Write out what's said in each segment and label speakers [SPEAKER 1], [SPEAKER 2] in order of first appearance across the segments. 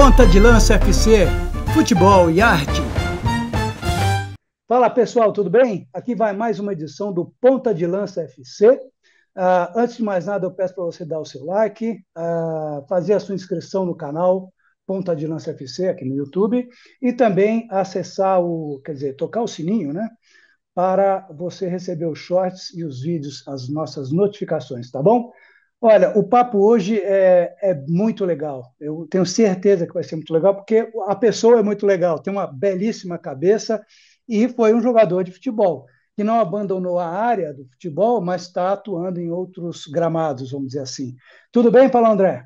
[SPEAKER 1] Ponta de Lança FC, futebol e arte. Fala pessoal, tudo bem? Aqui vai mais uma edição do Ponta de Lança FC. Antes de mais nada, eu peço para você dar o seu like, fazer a sua inscrição no canal Ponta de Lança FC aqui no YouTube e também acessar tocar o sininho, né? Para você receber os shorts e os vídeos, as nossas notificações, tá bom? Olha, o papo hoje é muito legal. Eu tenho certeza que vai ser muito legal, porque a pessoa é muito legal, tem uma belíssima cabeça e foi um jogador de futebol, que não abandonou a área do futebol, mas está atuando em outros gramados, vamos dizer assim. Tudo bem, Paulo André?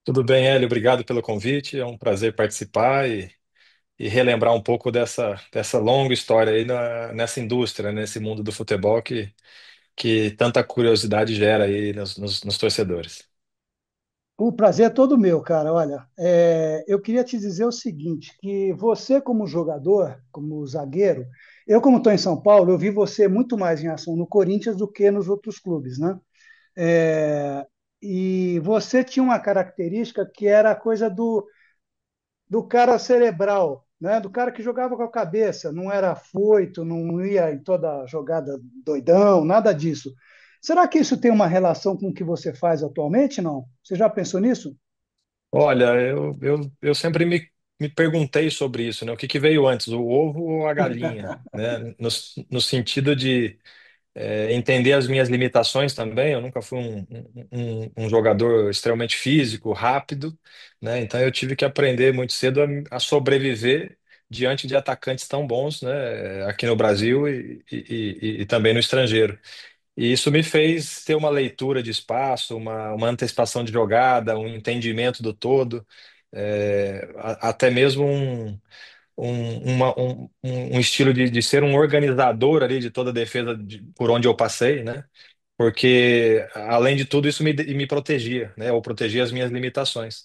[SPEAKER 2] Tudo bem, Hélio? Obrigado pelo convite. É um prazer participar e relembrar um pouco dessa longa história aí nessa indústria, nesse mundo do futebol que tanta curiosidade gera aí nos torcedores.
[SPEAKER 1] O prazer é todo meu, cara. Olha, eu queria te dizer o seguinte, que você como jogador, como zagueiro, eu como estou em São Paulo, eu vi você muito mais em ação no Corinthians do que nos outros clubes, né? É, e você tinha uma característica que era a coisa do cara cerebral, né? Do cara que jogava com a cabeça, não era afoito, não ia em toda jogada doidão, nada disso. Será que isso tem uma relação com o que você faz atualmente, não? Você já pensou nisso?
[SPEAKER 2] Olha, eu sempre me perguntei sobre isso, né? O que veio antes, o ovo ou a galinha, né? No sentido de entender as minhas limitações também. Eu nunca fui um jogador extremamente físico, rápido, né? Então eu tive que aprender muito cedo a sobreviver diante de atacantes tão bons, né? Aqui no Brasil e também no estrangeiro. E isso me fez ter uma leitura de espaço, uma antecipação de jogada, um entendimento do todo, até mesmo um estilo de ser um organizador ali de toda a defesa por onde eu passei, né? Porque, além de tudo, isso me protegia, né? Ou protegia as minhas limitações.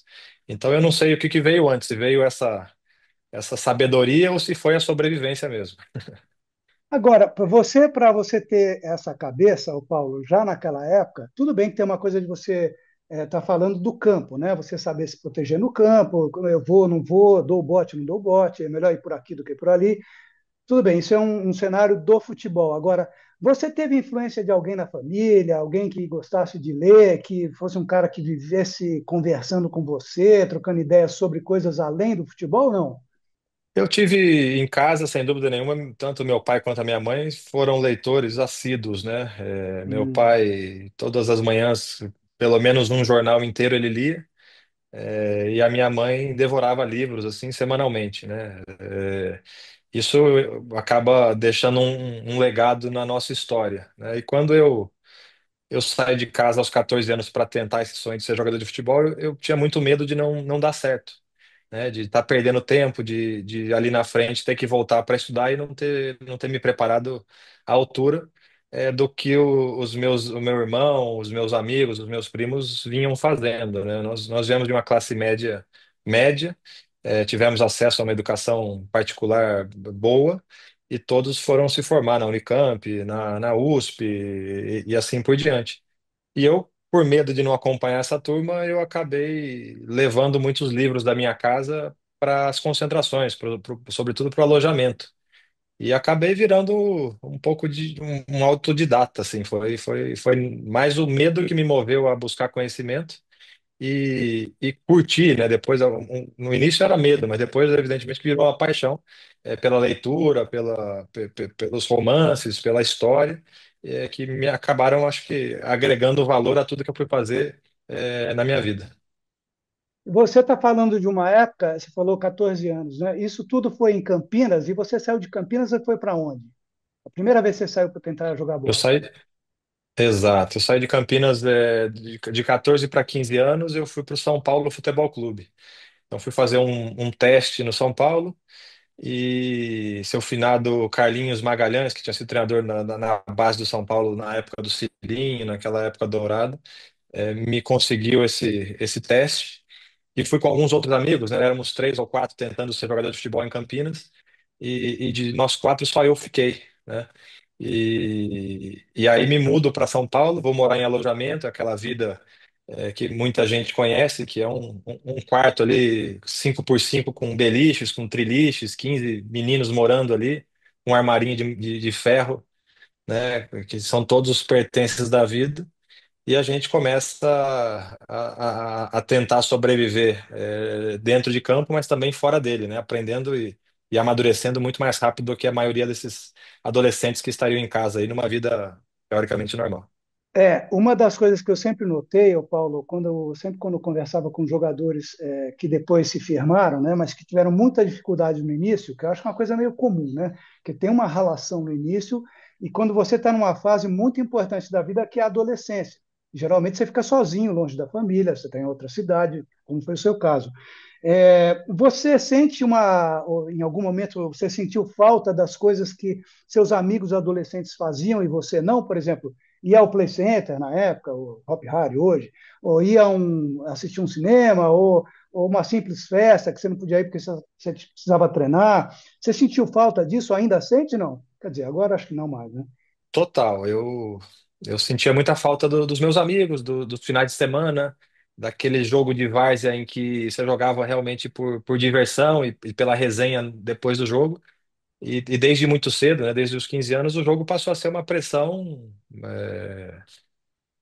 [SPEAKER 2] Então, eu não sei o que veio antes, se veio essa sabedoria ou se foi a sobrevivência mesmo.
[SPEAKER 1] Agora, para você ter essa cabeça, o Paulo, já naquela época, tudo bem que tem uma coisa de você estar falando do campo, né? Você saber se proteger no campo, como eu vou, não vou, dou o bote, não dou o bote, é melhor ir por aqui do que por ali. Tudo bem, isso é um cenário do futebol. Agora, você teve influência de alguém na família, alguém que gostasse de ler, que fosse um cara que vivesse conversando com você, trocando ideias sobre coisas além do futebol, não?
[SPEAKER 2] Eu tive em casa, sem dúvida nenhuma, tanto meu pai quanto a minha mãe foram leitores assíduos, né? Meu
[SPEAKER 1] Hum.
[SPEAKER 2] pai, todas as manhãs, pelo menos um jornal inteiro ele lia, e a minha mãe devorava livros, assim, semanalmente, né? Isso acaba deixando um legado na nossa história, né? E quando eu saí de casa aos 14 anos para tentar esse sonho de ser jogador de futebol, eu tinha muito medo de não dar certo, né? De estar perdendo tempo, de ali na frente ter que voltar para estudar e não ter me preparado à altura do que o meu irmão, os meus amigos, os meus primos vinham fazendo, né? Nós viemos de uma classe média, tivemos acesso a uma educação particular boa. E todos foram se formar na Unicamp, na USP e assim por diante. E eu, por medo de não acompanhar essa turma, eu acabei levando muitos livros da minha casa para as concentrações, sobretudo para o alojamento. E acabei virando um pouco de um autodidata, assim. Foi mais o medo que me moveu a buscar conhecimento e curtir, né? Depois, no início era medo, mas depois, evidentemente, que virou uma paixão pela leitura, pelos romances, pela história, que me acabaram, acho que, agregando valor a tudo que eu fui fazer na minha vida.
[SPEAKER 1] Você está falando de uma época, você falou 14 anos, né? Isso tudo foi em Campinas e você saiu de Campinas e foi para onde? A primeira vez que você saiu para tentar jogar
[SPEAKER 2] Eu
[SPEAKER 1] bola.
[SPEAKER 2] saí, exato, eu saí de Campinas de 14 para 15 anos, eu fui para o São Paulo Futebol Clube. Então, fui fazer um teste no São Paulo. E seu finado Carlinhos Magalhães, que tinha sido treinador na base do São Paulo na época do Cirinho, naquela época dourada, me conseguiu esse teste. E fui com alguns outros amigos, né? Éramos três ou quatro tentando ser jogador de futebol em Campinas. E de nós quatro só eu fiquei, né? E aí me mudo para São Paulo, vou morar em alojamento, aquela vida que muita gente conhece, que é um quarto ali, 5 por 5 com beliches, com triliches, 15 meninos morando ali, um armarinho de ferro, né, que são todos os pertences da vida. E a gente começa a tentar sobreviver dentro de campo, mas também fora dele, né? Aprendendo e amadurecendo muito mais rápido do que a maioria desses adolescentes que estariam em casa aí numa vida teoricamente normal.
[SPEAKER 1] Uma das coisas que eu sempre notei, ô Paulo, sempre quando eu conversava com jogadores que depois se firmaram, né, mas que tiveram muita dificuldade no início, que eu acho que é uma coisa meio comum, né, que tem uma relação no início e quando você está numa fase muito importante da vida, que é a adolescência. Geralmente você fica sozinho, longe da família, você está em outra cidade, como foi o seu caso. Você sente ou em algum momento você sentiu falta das coisas que seus amigos adolescentes faziam e você não, por exemplo? Ia ao Play Center na época, o Hop Hari hoje, ou ia assistir um cinema, ou uma simples festa que você não podia ir porque você precisava treinar. Você sentiu falta disso? Ainda sente, não? Quer dizer, agora acho que não mais, né?
[SPEAKER 2] Total, eu sentia muita falta dos meus amigos, dos finais de semana, daquele jogo de várzea em que você jogava realmente por diversão e pela resenha depois do jogo. E desde muito cedo, né, desde os 15 anos, o jogo passou a ser uma pressão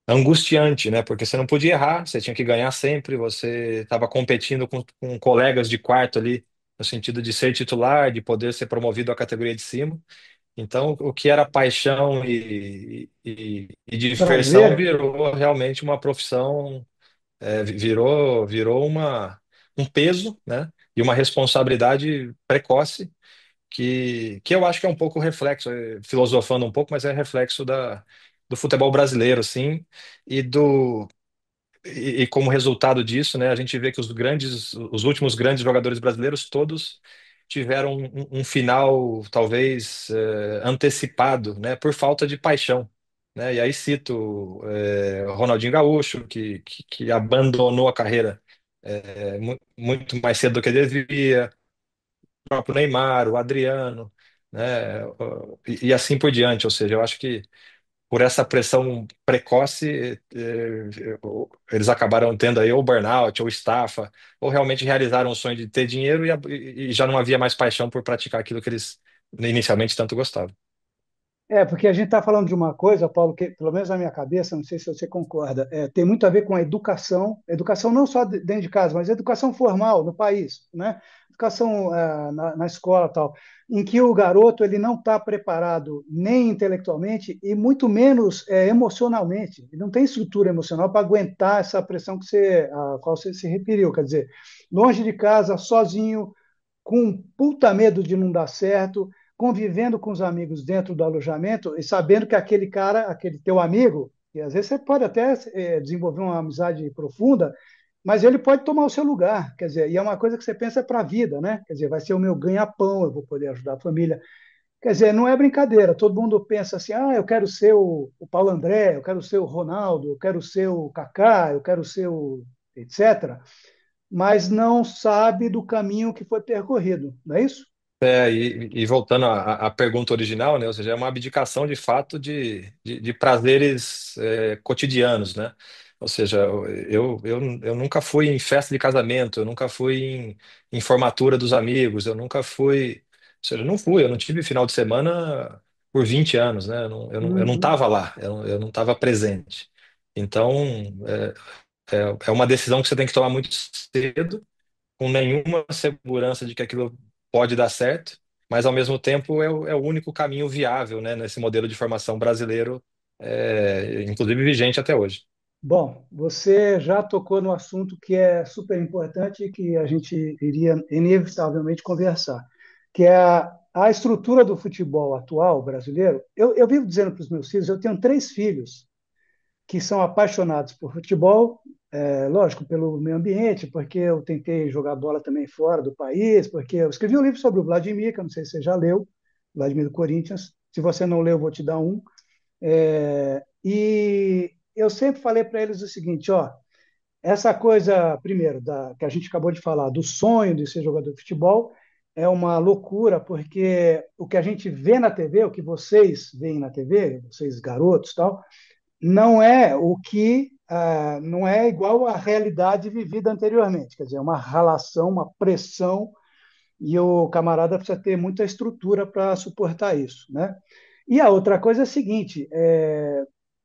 [SPEAKER 2] angustiante, né? Porque você não podia errar, você tinha que ganhar sempre, você estava competindo com colegas de quarto ali, no sentido de ser titular, de poder ser promovido à categoria de cima. Então, o que era paixão e diversão
[SPEAKER 1] Prazer?
[SPEAKER 2] virou realmente uma profissão, virou um peso, né? E uma responsabilidade precoce que eu acho que é um pouco reflexo, filosofando um pouco, mas é reflexo do futebol brasileiro, sim, e como resultado disso, né, a gente vê que os últimos grandes jogadores brasileiros todos tiveram um final talvez antecipado, né, por falta de paixão. Né? E aí cito Ronaldinho Gaúcho, que abandonou a carreira muito mais cedo do que devia, próprio Neymar, o Adriano, né? E assim por diante. Ou seja, eu acho que por essa pressão precoce, eles acabaram tendo aí ou burnout, ou estafa, ou realmente realizaram o sonho de ter dinheiro e já não havia mais paixão por praticar aquilo que eles inicialmente tanto gostavam.
[SPEAKER 1] Porque a gente está falando de uma coisa, Paulo, que pelo menos na minha cabeça, não sei se você concorda, tem muito a ver com a educação não só dentro de casa, mas a educação formal no país, né? Educação na escola e tal, em que o garoto ele não está preparado nem intelectualmente e muito menos emocionalmente. Ele não tem estrutura emocional para aguentar essa pressão a qual você se referiu, quer dizer, longe de casa, sozinho, com um puta medo de não dar certo, convivendo com os amigos dentro do alojamento e sabendo que aquele cara, aquele teu amigo, e às vezes você pode até desenvolver uma amizade profunda, mas ele pode tomar o seu lugar, quer dizer, e é uma coisa que você pensa para a vida, né? Quer dizer, vai ser o meu ganha-pão, eu vou poder ajudar a família. Quer dizer, não é brincadeira, todo mundo pensa assim, eu quero ser o Paulo André, eu quero ser o Ronaldo, eu quero ser o Kaká, eu quero ser o etc., mas não sabe do caminho que foi percorrido, não é isso?
[SPEAKER 2] E voltando à pergunta original, né? Ou seja, é uma abdicação de fato de prazeres cotidianos, né? Ou seja, eu nunca fui em festa de casamento, eu nunca fui em formatura dos amigos, eu nunca fui. Ou seja, eu não tive final de semana por 20 anos, né? Eu não
[SPEAKER 1] Uhum.
[SPEAKER 2] estava lá, eu não estava presente. Então, é uma decisão que você tem que tomar muito cedo com nenhuma segurança de que aquilo pode dar certo, mas ao mesmo tempo é o único caminho viável, né, nesse modelo de formação brasileiro, inclusive vigente até hoje.
[SPEAKER 1] Bom, você já tocou no assunto que é super importante e que a gente iria inevitavelmente conversar, que é a estrutura do futebol atual brasileiro. Eu vivo dizendo para os meus filhos, eu tenho três filhos que são apaixonados por futebol, lógico, pelo meio ambiente, porque eu tentei jogar bola também fora do país, porque eu escrevi um livro sobre o Vladimir, que eu não sei se você já leu, Vladimir do Corinthians. Se você não leu, eu vou te dar um. E eu sempre falei para eles o seguinte, ó, essa coisa, primeiro, que a gente acabou de falar, do sonho de ser jogador de futebol, é uma loucura, porque o que a gente vê na TV, o que vocês veem na TV, vocês garotos tal, não é o que não é igual à realidade vivida anteriormente. Quer dizer, é uma ralação, uma pressão, e o camarada precisa ter muita estrutura para suportar isso, né? E a outra coisa é a seguinte: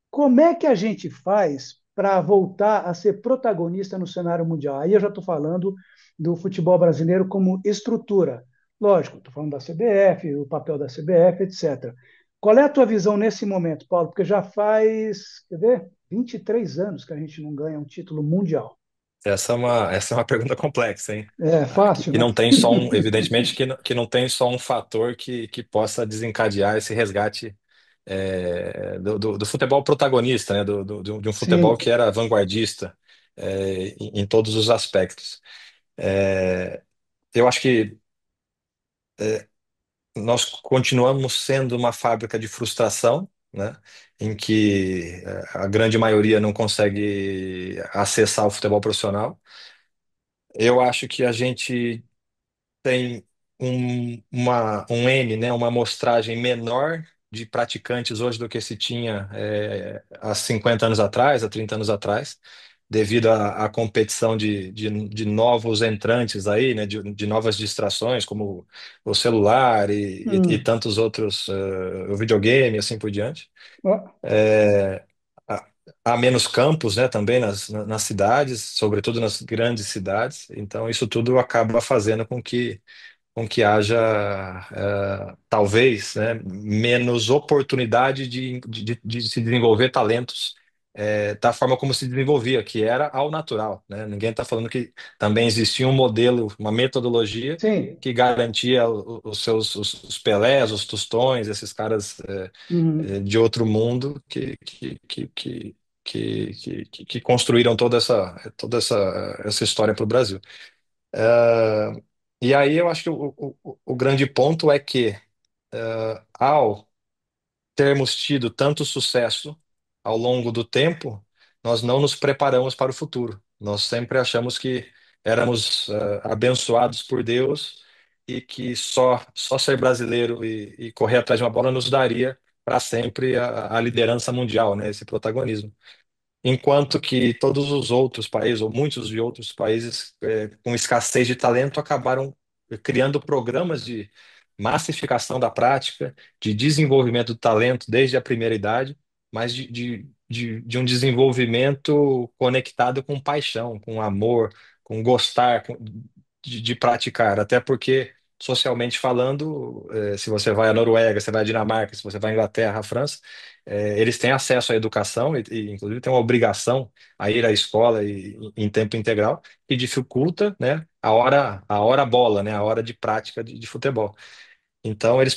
[SPEAKER 1] como é que a gente faz para voltar a ser protagonista no cenário mundial? Aí eu já estou falando do futebol brasileiro como estrutura. Lógico, estou falando da CBF, o papel da CBF, etc. Qual é a tua visão nesse momento, Paulo? Porque já faz, quer ver, 23 anos que a gente não ganha um título mundial.
[SPEAKER 2] Essa é uma pergunta complexa, hein?
[SPEAKER 1] É fácil,
[SPEAKER 2] Que
[SPEAKER 1] né?
[SPEAKER 2] não tem só um, evidentemente que não tem só um fator que possa desencadear esse resgate do futebol protagonista, né? De um futebol
[SPEAKER 1] Sim,
[SPEAKER 2] que era vanguardista em todos os aspectos. É, eu acho que nós continuamos sendo uma fábrica de frustração, né? Em que a grande maioria não consegue acessar o futebol profissional. Eu acho que a gente tem um N, né, uma amostragem menor de praticantes hoje do que se tinha há 50 anos atrás, há 30 anos atrás, devido à competição de novos entrantes aí, né, de novas distrações, como o celular e
[SPEAKER 1] hum,
[SPEAKER 2] tantos outros, o videogame e assim por diante.
[SPEAKER 1] ó,
[SPEAKER 2] É, há há menos campos, né, também nas cidades, sobretudo nas grandes cidades, então isso tudo acaba fazendo com que haja, talvez, né, menos oportunidade de se desenvolver talentos, da forma como se desenvolvia, que era ao natural, né? Ninguém está falando que também existia um modelo, uma metodologia
[SPEAKER 1] sim,
[SPEAKER 2] que garantia os Pelés, os Tostões, esses caras
[SPEAKER 1] hum,
[SPEAKER 2] de outro mundo que construíram toda essa história para o Brasil. Ah, e aí eu acho que o grande ponto é que, ao termos tido tanto sucesso ao longo do tempo, nós não nos preparamos para o futuro. Nós sempre achamos que éramos, abençoados por Deus e que só ser brasileiro e correr atrás de uma bola nos daria para sempre a liderança mundial, né? Esse protagonismo. Enquanto que todos os outros países, ou muitos de outros países, com escassez de talento, acabaram criando programas de massificação da prática, de desenvolvimento do talento desde a primeira idade, mas de um desenvolvimento conectado com paixão, com amor, com gostar, de praticar. Até porque, socialmente falando, se você vai à Noruega, você vai à Dinamarca, se você vai à Inglaterra, à França, eles têm acesso à educação e, inclusive, têm uma obrigação a ir à escola em tempo integral, que dificulta, né, a hora bola, né, a hora de prática de futebol. Então, eles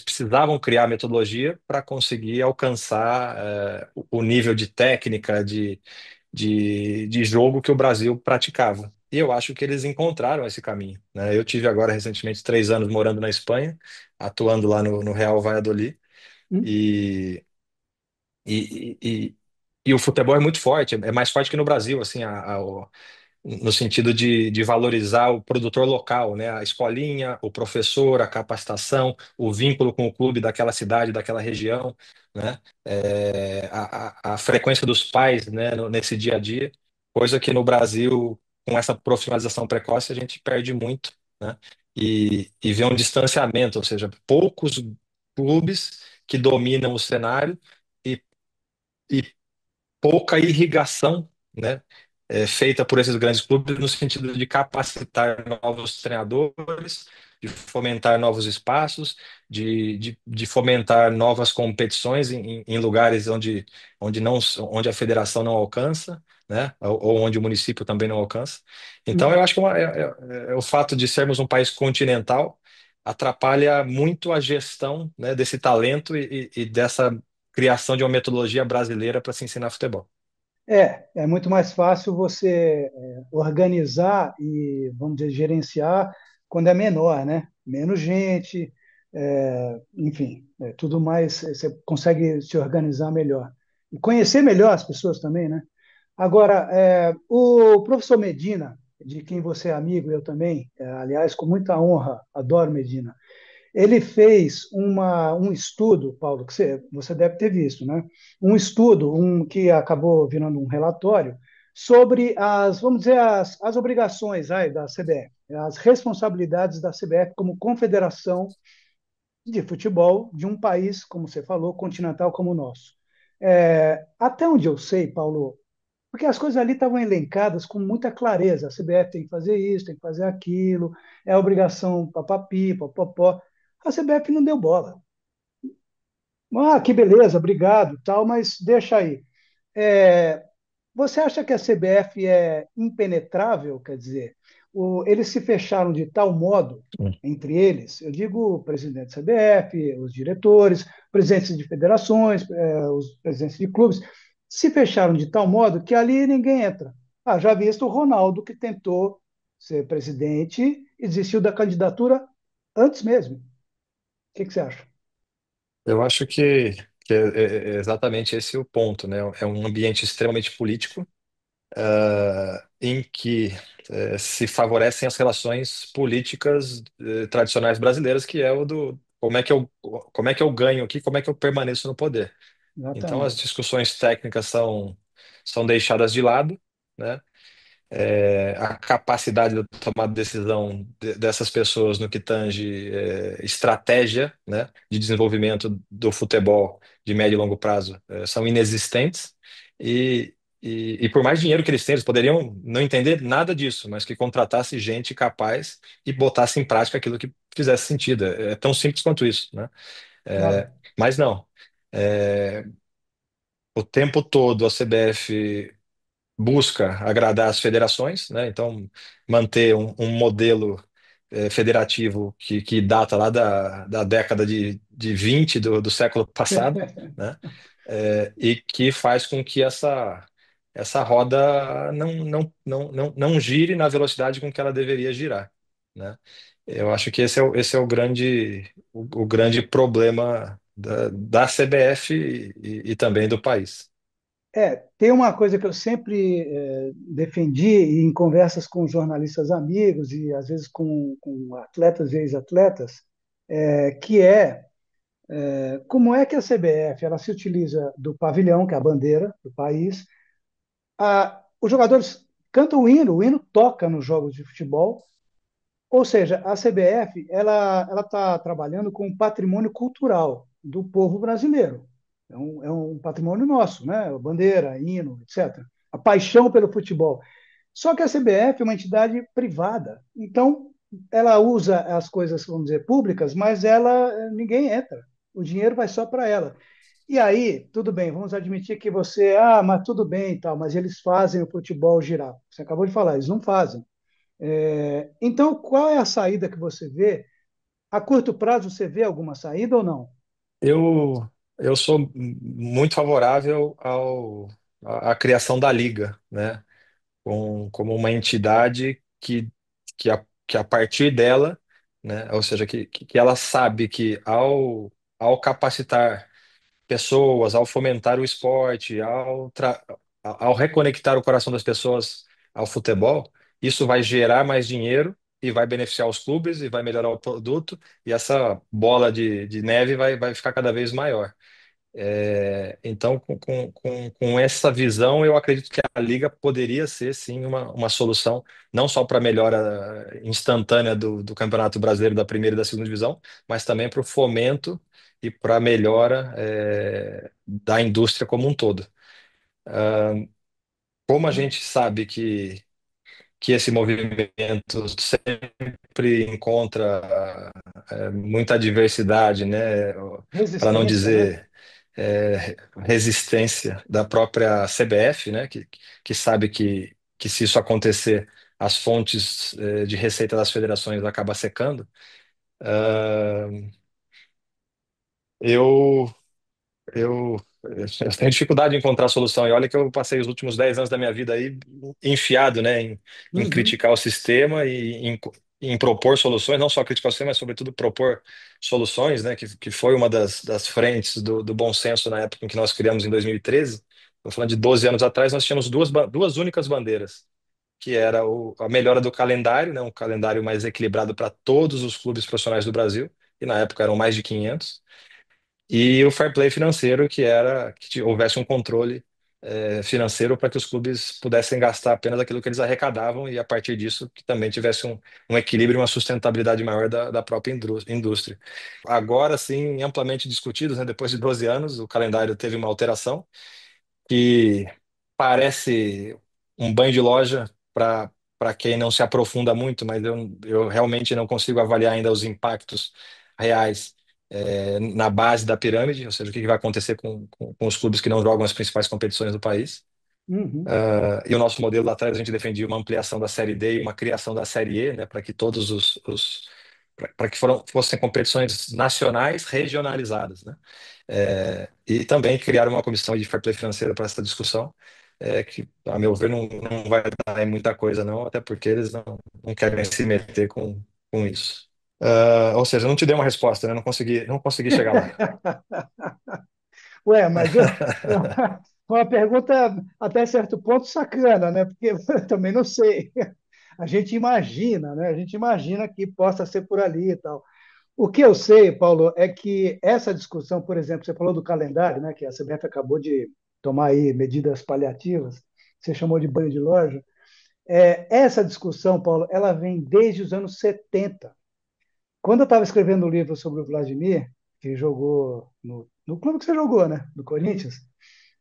[SPEAKER 2] precisavam criar metodologia para conseguir alcançar o nível de técnica, de jogo que o Brasil praticava. E eu acho que eles encontraram esse caminho, né? Eu tive agora, recentemente, 3 anos morando na Espanha, atuando lá no Real Valladolid,
[SPEAKER 1] hum,
[SPEAKER 2] e e, e, e- e o futebol é muito forte, é mais forte que no Brasil, assim, no sentido de valorizar o produtor local, né? A escolinha, o professor, a capacitação, o vínculo com o clube daquela cidade, daquela região, né? A frequência dos pais, né, nesse dia a dia, coisa que no Brasil, com essa profissionalização precoce, a gente perde muito, né? E vê um distanciamento, ou seja, poucos clubes que dominam o cenário e, e pouca irrigação, né, feita por esses grandes clubes no sentido de capacitar novos treinadores, de fomentar novos espaços, de fomentar novas competições em lugares onde a federação não alcança, né, ou onde o município também não alcança. Então,
[SPEAKER 1] hum.
[SPEAKER 2] eu acho que o fato de sermos um país continental atrapalha muito a gestão, né, desse talento e dessa criação de uma metodologia brasileira para se ensinar futebol.
[SPEAKER 1] É muito mais fácil você organizar e, vamos dizer, gerenciar quando é menor, né? Menos gente, enfim, tudo mais, você consegue se organizar melhor. E conhecer melhor as pessoas também, né? Agora, o professor Medina, de quem você é amigo, eu também, aliás, com muita honra, adoro Medina. Ele fez um estudo, Paulo, que você deve ter visto, né? Um estudo, que acabou virando um relatório, sobre vamos dizer, as obrigações aí da CBF, as responsabilidades da CBF como confederação de futebol de um país, como você falou, continental como o nosso. Até onde eu sei, Paulo, porque as coisas ali estavam elencadas com muita clareza. A CBF tem que fazer isso, tem que fazer aquilo, é obrigação papapi, popopó. A CBF não deu bola. Ah, que beleza, obrigado, tal, mas deixa aí. É, Você acha que a CBF é impenetrável? Quer dizer, eles se fecharam de tal modo entre eles, eu digo o presidente da CBF, os diretores, presidentes de federações, os presidentes de clubes, se fecharam de tal modo que ali ninguém entra. Ah, já visto o Ronaldo, que tentou ser presidente e desistiu da candidatura antes mesmo. O que você acha?
[SPEAKER 2] Eu acho que é exatamente esse o ponto, né? É um ambiente extremamente político, em que se favorecem as relações políticas tradicionais brasileiras, que é o do como é que eu ganho aqui, como é que eu permaneço no poder. Então, as
[SPEAKER 1] Exatamente.
[SPEAKER 2] discussões técnicas são deixadas de lado, né? A capacidade de tomar decisão dessas pessoas no que tange estratégia, né, de desenvolvimento do futebol de médio e longo prazo são inexistentes e por mais dinheiro que eles têm, eles poderiam não entender nada disso, mas que contratasse gente capaz e botasse em prática aquilo que fizesse sentido. É tão simples quanto isso, né?
[SPEAKER 1] Claro.
[SPEAKER 2] Mas não. É, o tempo todo a CBF busca agradar as federações, né? Então, manter um modelo federativo que data lá da década de 20 do século passado, né? E que faz com que essa roda não gire na velocidade com que ela deveria girar, né? Eu acho que esse é o grande problema da CBF e também do país.
[SPEAKER 1] Tem uma coisa que eu sempre defendi em conversas com jornalistas amigos e às vezes com atletas e ex-atletas, que como é que a CBF ela se utiliza do pavilhão, que é a bandeira do país. Os jogadores cantam o hino toca nos jogos de futebol, ou seja, a CBF ela está trabalhando com o patrimônio cultural do povo brasileiro. É um patrimônio nosso, né? Bandeira, hino, etc. A paixão pelo futebol. Só que a CBF é uma entidade privada, então ela usa as coisas, vamos dizer, públicas, mas ninguém entra. O dinheiro vai só para ela. E aí, tudo bem, vamos admitir que mas tudo bem e tal, mas eles fazem o futebol girar. Você acabou de falar, eles não fazem. Então, qual é a saída que você vê? A curto prazo, você vê alguma saída ou não?
[SPEAKER 2] Eu sou muito favorável à criação da Liga, né? Como uma entidade que a partir dela, né? Ou seja, que ela sabe que ao capacitar pessoas, ao fomentar o esporte, ao reconectar o coração das pessoas ao futebol, isso vai gerar mais dinheiro e vai beneficiar os clubes e vai melhorar o produto, e essa bola de neve vai ficar cada vez maior. Então, com essa visão, eu acredito que a Liga poderia ser, sim, uma solução, não só para a melhora instantânea do Campeonato Brasileiro da primeira e da segunda divisão, mas também para o fomento e para a melhora, da indústria como um todo. Como a gente sabe que esse movimento sempre encontra muita diversidade, né? Para não
[SPEAKER 1] Resistência, né?
[SPEAKER 2] dizer resistência da própria CBF, né? Que sabe que se isso acontecer, as fontes de receita das federações acabam secando. Ah, eu eu tenho dificuldade em encontrar solução. E olha que eu passei os últimos 10 anos da minha vida aí enfiado, né, em
[SPEAKER 1] Uhum.
[SPEAKER 2] criticar o sistema e em propor soluções, não só criticar o sistema, mas sobretudo propor soluções, né, que foi uma das frentes do bom senso na época em que nós criamos em 2013. Estou falando de 12 anos atrás, nós tínhamos duas únicas bandeiras, que era a melhora do calendário, né, um calendário mais equilibrado para todos os clubes profissionais do Brasil, e na época eram mais de 500, e o fair play financeiro, que era que houvesse um controle financeiro para que os clubes pudessem gastar apenas aquilo que eles arrecadavam e a partir disso que também tivesse um equilíbrio e uma sustentabilidade maior da própria indústria. Agora, sim, amplamente discutidos, né, depois de 12 anos, o calendário teve uma alteração que parece um banho de loja para quem não se aprofunda muito, mas eu realmente não consigo avaliar ainda os impactos reais na base da pirâmide, ou seja, o que vai acontecer com os clubes que não jogam as principais competições do país.
[SPEAKER 1] Uhum.
[SPEAKER 2] E o nosso modelo lá atrás, a gente defendia uma ampliação da Série D e uma criação da Série E, né, para que todos para que fossem competições nacionais regionalizadas, né? E também criaram uma comissão de fair play financeiro para essa discussão, que, a meu ver, não vai dar em muita coisa, não, até porque eles não querem se meter com isso. Ou seja, não te dei uma resposta, né? Não consegui chegar lá.
[SPEAKER 1] Ué, mas foi uma pergunta até certo ponto sacana, né? Porque eu também não sei. A gente imagina, né? A gente imagina que possa ser por ali e tal. O que eu sei, Paulo, é que essa discussão, por exemplo, você falou do calendário, né? Que a CBF acabou de tomar aí medidas paliativas, você chamou de banho de loja. Essa discussão, Paulo, ela vem desde os anos 70. Quando eu estava escrevendo o livro sobre o Vladimir, que jogou no clube que você jogou, né? Do Corinthians,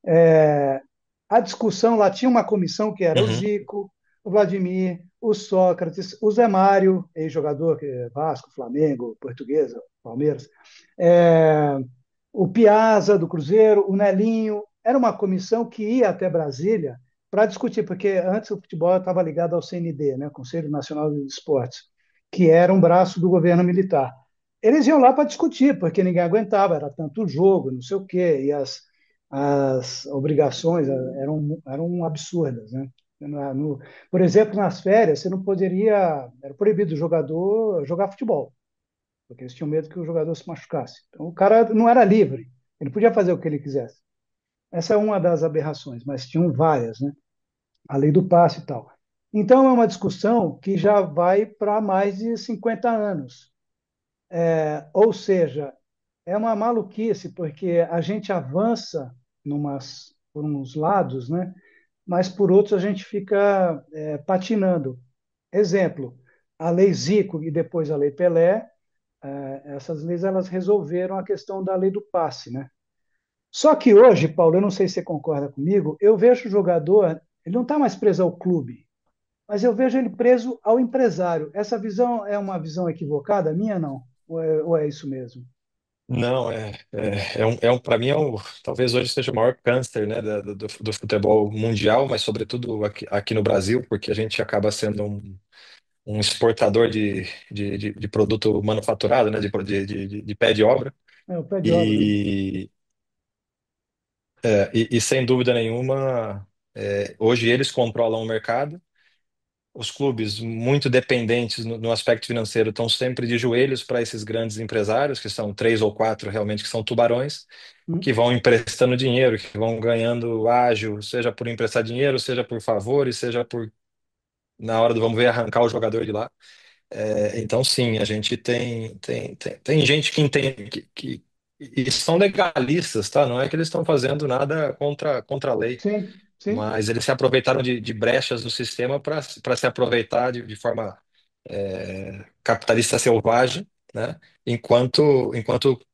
[SPEAKER 1] é, a discussão lá tinha uma comissão que era o
[SPEAKER 2] Uhum.
[SPEAKER 1] Zico, o Vladimir, o Sócrates, o Zé Mário, ex-jogador que é Vasco, Flamengo, Portuguesa, Palmeiras, é, o Piazza do Cruzeiro, o Nelinho. Era uma comissão que ia até Brasília para discutir, porque antes o futebol estava ligado ao CND, né, Conselho Nacional de Esportes, que era um braço do governo militar. Eles iam lá para discutir, porque ninguém aguentava, era tanto jogo, não sei o quê, e as obrigações eram absurdas, né? Por exemplo, nas férias, você não poderia, era proibido o jogador jogar futebol, porque eles tinham medo que o jogador se machucasse. Então, o cara não era livre, ele podia fazer o que ele quisesse. Essa é uma das aberrações, mas tinham várias, né? A lei do passe e tal. Então, é uma discussão que já vai para mais de 50 anos. Ou seja, é uma maluquice, porque a gente avança por uns lados, né? Mas por outros a gente fica patinando. Exemplo, a lei Zico e depois a lei Pelé, essas leis elas resolveram a questão da lei do passe, né? Só que hoje, Paulo, eu não sei se você concorda comigo, eu vejo o jogador, ele não está mais preso ao clube, mas eu vejo ele preso ao empresário. Essa visão é uma visão equivocada, minha não? Ou é isso mesmo?
[SPEAKER 2] Não, para mim talvez hoje seja o maior câncer, né, do futebol mundial, mas sobretudo aqui no Brasil, porque a gente acaba sendo um exportador de produto manufaturado, né, de pé de obra,
[SPEAKER 1] É o pé de obra, né?
[SPEAKER 2] e, e sem dúvida nenhuma, hoje eles controlam o mercado. Os clubes muito dependentes no aspecto financeiro estão sempre de joelhos para esses grandes empresários, que são três ou quatro realmente que são tubarões, que
[SPEAKER 1] Hum?
[SPEAKER 2] vão emprestando dinheiro, que vão ganhando ágio, seja por emprestar dinheiro, seja por favores, seja por, na hora do vamos ver, arrancar o jogador de lá. Então, sim, a gente tem gente que entende e são legalistas, tá? Não é que eles estão fazendo nada contra a lei,
[SPEAKER 1] Sim, sim.
[SPEAKER 2] mas eles se aproveitaram de brechas no sistema para se aproveitar de forma capitalista selvagem, né? Enquanto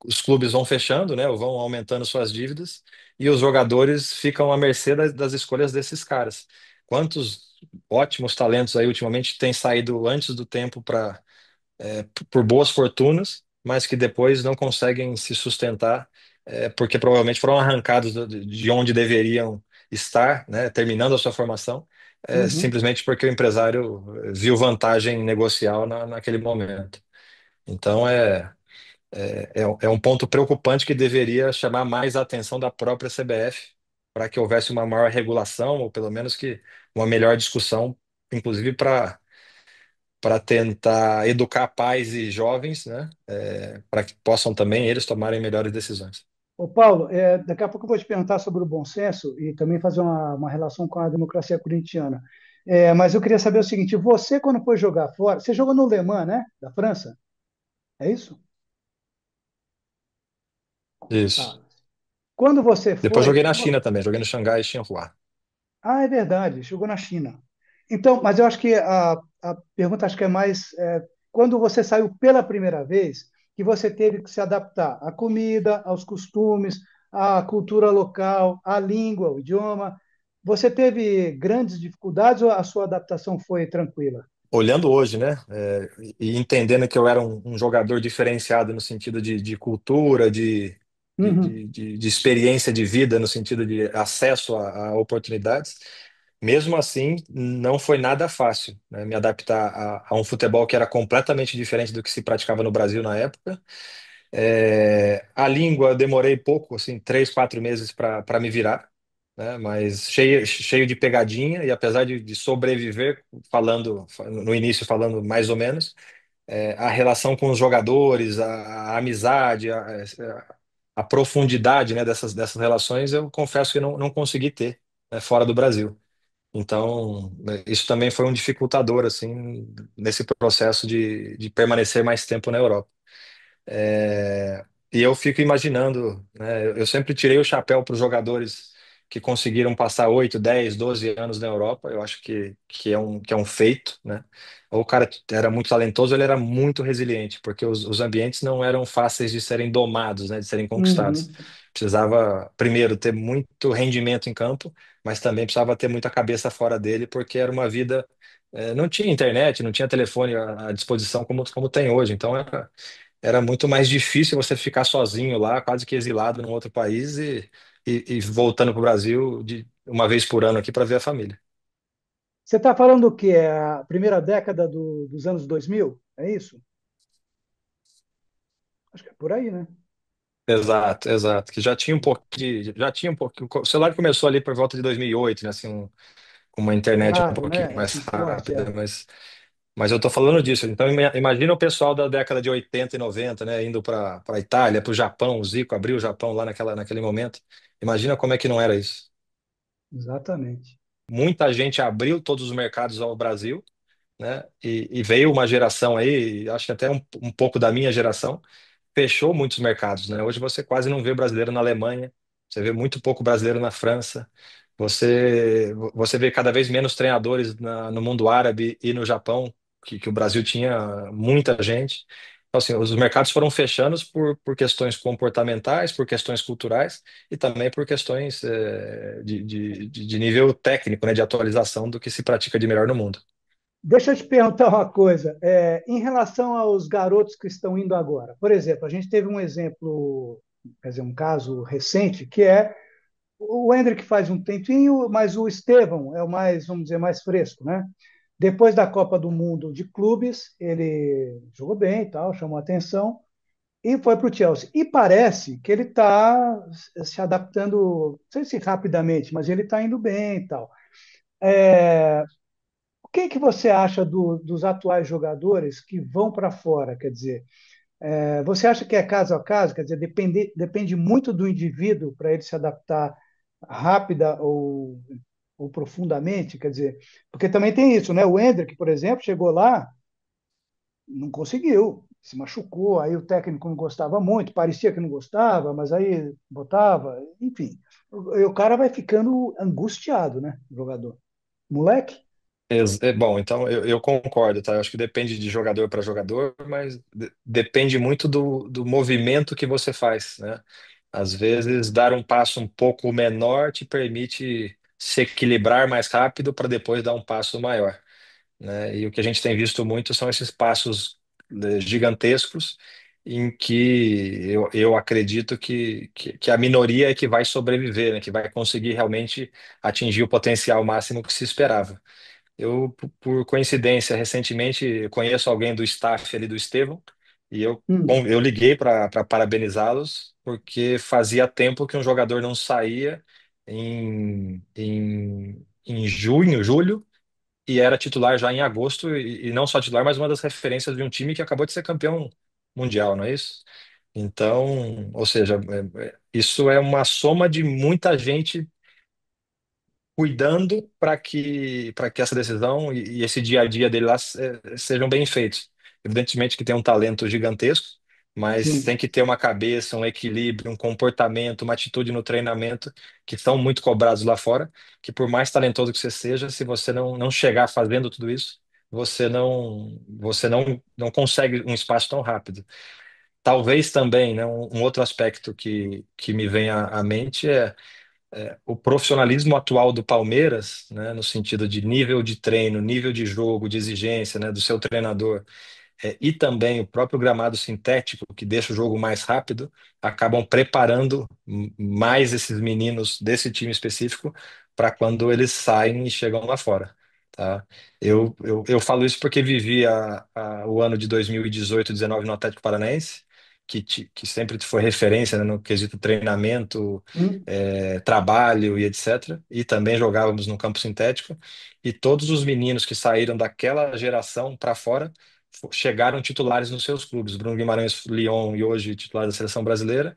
[SPEAKER 2] os clubes vão fechando, né? Ou vão aumentando suas dívidas e os jogadores ficam à mercê das escolhas desses caras. Quantos ótimos talentos aí ultimamente têm saído antes do tempo por boas fortunas, mas que depois não conseguem se sustentar, porque provavelmente foram arrancados de onde deveriam estar, né, terminando a sua formação,
[SPEAKER 1] Uhum.
[SPEAKER 2] simplesmente porque o empresário viu vantagem negocial naquele momento. Então é um ponto preocupante que deveria chamar mais a atenção da própria CBF para que houvesse uma maior regulação, ou pelo menos que uma melhor discussão, inclusive para tentar educar pais e jovens, né, para que possam também eles tomarem melhores decisões.
[SPEAKER 1] Ô, Paulo, daqui a pouco eu vou te perguntar sobre o bom senso e também fazer uma relação com a democracia corintiana. Mas eu queria saber o seguinte: você, quando foi jogar fora, você jogou no Le Mans, né? Da França? É isso?
[SPEAKER 2] Isso.
[SPEAKER 1] Tá. Quando você
[SPEAKER 2] Depois
[SPEAKER 1] foi.
[SPEAKER 2] joguei na China também, joguei no Xangai e Xinhua.
[SPEAKER 1] Ah, é verdade, chegou na China. Então, mas eu acho que a pergunta acho que é mais quando você saiu pela primeira vez, que você teve que se adaptar à comida, aos costumes, à cultura local, à língua, ao idioma. Você teve grandes dificuldades ou a sua adaptação foi tranquila?
[SPEAKER 2] Olhando hoje, né, e entendendo que eu era um jogador diferenciado no sentido de cultura,
[SPEAKER 1] Uhum,
[SPEAKER 2] de experiência de vida, no sentido de acesso a oportunidades, mesmo assim, não foi nada fácil, né, me adaptar a um futebol que era completamente diferente do que se praticava no Brasil na época. A língua, eu demorei pouco, assim, 3, 4 meses para me virar, né? Mas cheio de pegadinha, e apesar de sobreviver, no início falando mais ou menos, a relação com os jogadores, a amizade, a profundidade, né, dessas relações, eu confesso que não consegui ter, né, fora do Brasil. Então, isso também foi um dificultador, assim, nesse processo de permanecer mais tempo na Europa. É, e eu fico imaginando, né? Eu sempre tirei o chapéu para os jogadores que conseguiram passar 8, 10, 12 anos na Europa. Eu acho que é um feito, né? Ou o cara era muito talentoso, ele era muito resiliente, porque os ambientes não eram fáceis de serem domados, né? De serem conquistados.
[SPEAKER 1] uhum.
[SPEAKER 2] Precisava, primeiro, ter muito rendimento em campo, mas também precisava ter muita cabeça fora dele, porque era uma vida. Não tinha internet, não tinha telefone à disposição como tem hoje. Então, era muito mais difícil você ficar sozinho lá, quase que exilado num outro país e voltando para o Brasil de uma vez por ano aqui para ver a família.
[SPEAKER 1] Você está falando o quê? É a primeira década dos anos 2000? É isso? Acho que é por aí, né?
[SPEAKER 2] Exato, exato. Que já tinha um pouco já tinha um pouco. O celular começou ali por volta de 2008, né? Assim, com uma internet um
[SPEAKER 1] Claro,
[SPEAKER 2] pouquinho
[SPEAKER 1] né?
[SPEAKER 2] mais
[SPEAKER 1] Assim, forte,
[SPEAKER 2] rápida,
[SPEAKER 1] é.
[SPEAKER 2] mas eu tô falando disso. Então imagina o pessoal da década de 80 e 90, né? Indo para Itália, para o Japão, o Zico abriu o Japão lá naquele momento. Imagina como é que não era isso.
[SPEAKER 1] Exatamente.
[SPEAKER 2] Muita gente abriu todos os mercados ao Brasil, né? E veio uma geração aí, acho que até um pouco da minha geração, fechou muitos mercados, né? Hoje você quase não vê brasileiro na Alemanha, você vê muito pouco brasileiro na França, você vê cada vez menos treinadores no mundo árabe e no Japão, que o Brasil tinha muita gente. Então, assim, os mercados foram fechando por questões comportamentais, por questões culturais e também por questões de nível técnico, né, de atualização do que se pratica de melhor no mundo.
[SPEAKER 1] Deixa eu te perguntar uma coisa. Em relação aos garotos que estão indo agora, por exemplo, a gente teve um exemplo, quer dizer, um caso recente, que é o Hendrick faz um tempinho, mas o Estevão é o mais, vamos dizer, mais fresco, né? Depois da Copa do Mundo de clubes, ele jogou bem e tal, chamou atenção, e foi para o Chelsea. E parece que ele está se adaptando, não sei se rapidamente, mas ele está indo bem e tal. O que que você acha dos atuais jogadores que vão para fora? Quer dizer, você acha que é caso a caso? Quer dizer, depende muito do indivíduo para ele se adaptar rápida ou profundamente? Quer dizer, porque também tem isso, né? O Endrick, por exemplo, chegou lá, não conseguiu, se machucou, aí o técnico não gostava muito, parecia que não gostava, mas aí botava, enfim. O cara vai ficando angustiado, né? O jogador. Moleque?
[SPEAKER 2] Bom, então eu concordo, tá? Eu acho que depende de jogador para jogador, mas depende muito do movimento que você faz, né? Às vezes, dar um passo um pouco menor te permite se equilibrar mais rápido para depois dar um passo maior, né? E o que a gente tem visto muito são esses passos gigantescos em que eu acredito que a minoria é que vai sobreviver, né? Que vai conseguir realmente atingir o potencial máximo que se esperava. Eu, por coincidência, recentemente conheço alguém do staff ali do Estevão e
[SPEAKER 1] Hum.
[SPEAKER 2] eu liguei para parabenizá-los porque fazia tempo que um jogador não saía em junho, julho, e era titular já em agosto, e não só titular, mas uma das referências de um time que acabou de ser campeão mundial, não é isso? Então, ou seja, isso é uma soma de muita gente cuidando para que essa decisão e esse dia a dia dele lá sejam bem feitos. Evidentemente que tem um talento gigantesco, mas
[SPEAKER 1] sim.
[SPEAKER 2] tem que ter uma cabeça, um equilíbrio, um comportamento, uma atitude no treinamento que são muito cobrados lá fora, que por mais talentoso que você seja, se você não chegar fazendo tudo isso, você não consegue um espaço tão rápido. Talvez também, né, um outro aspecto que me vem à mente é o profissionalismo atual do Palmeiras, né, no sentido de nível de treino, nível de jogo, de exigência, né, do seu treinador, e também o próprio gramado sintético, que deixa o jogo mais rápido, acabam preparando mais esses meninos desse time específico para quando eles saem e chegam lá fora. Tá? Eu falo isso porque vivi o ano de 2018, 19 no Atlético Paranaense, que sempre foi referência, né, no quesito treinamento,
[SPEAKER 1] Hum.
[SPEAKER 2] trabalho e etc. E também jogávamos no campo sintético. E todos os meninos que saíram daquela geração para fora chegaram titulares nos seus clubes. Bruno Guimarães, Lyon e hoje titular da seleção brasileira.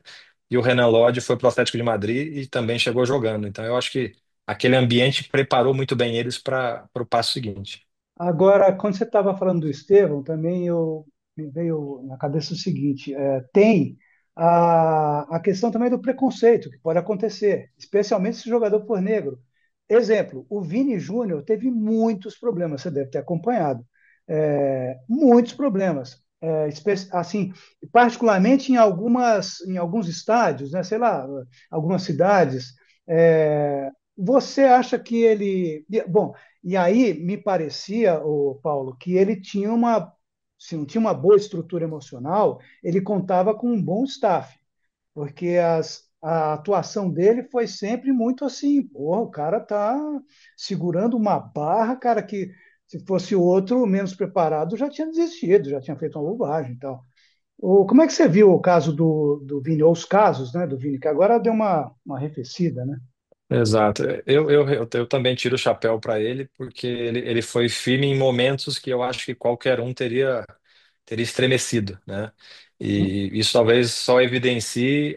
[SPEAKER 2] E o Renan Lodge foi para o Atlético de Madrid e também chegou jogando. Então eu acho que aquele ambiente preparou muito bem eles para o passo seguinte.
[SPEAKER 1] Agora, quando você estava falando do Estevão, também me veio na cabeça o seguinte: tem a questão também do preconceito que pode acontecer, especialmente se o jogador for negro. Exemplo, o Vini Júnior teve muitos problemas, você deve ter acompanhado, muitos problemas, assim, particularmente em alguns estádios, né, sei lá, algumas cidades. Você acha que ele, bom, e aí me parecia, o Paulo, que ele tinha se não tinha uma boa estrutura emocional, ele contava com um bom staff, porque a atuação dele foi sempre muito assim, porra, o cara tá segurando uma barra, cara, que se fosse outro menos preparado já tinha desistido, já tinha feito uma bobagem e tal. Como é que você viu o caso do Vini, ou os casos, né, do Vini, que agora deu uma arrefecida, né?
[SPEAKER 2] Exato. Eu também tiro o chapéu para ele, porque ele foi firme em momentos que eu acho que qualquer um teria estremecido, né?
[SPEAKER 1] Hum?
[SPEAKER 2] E isso talvez só evidencie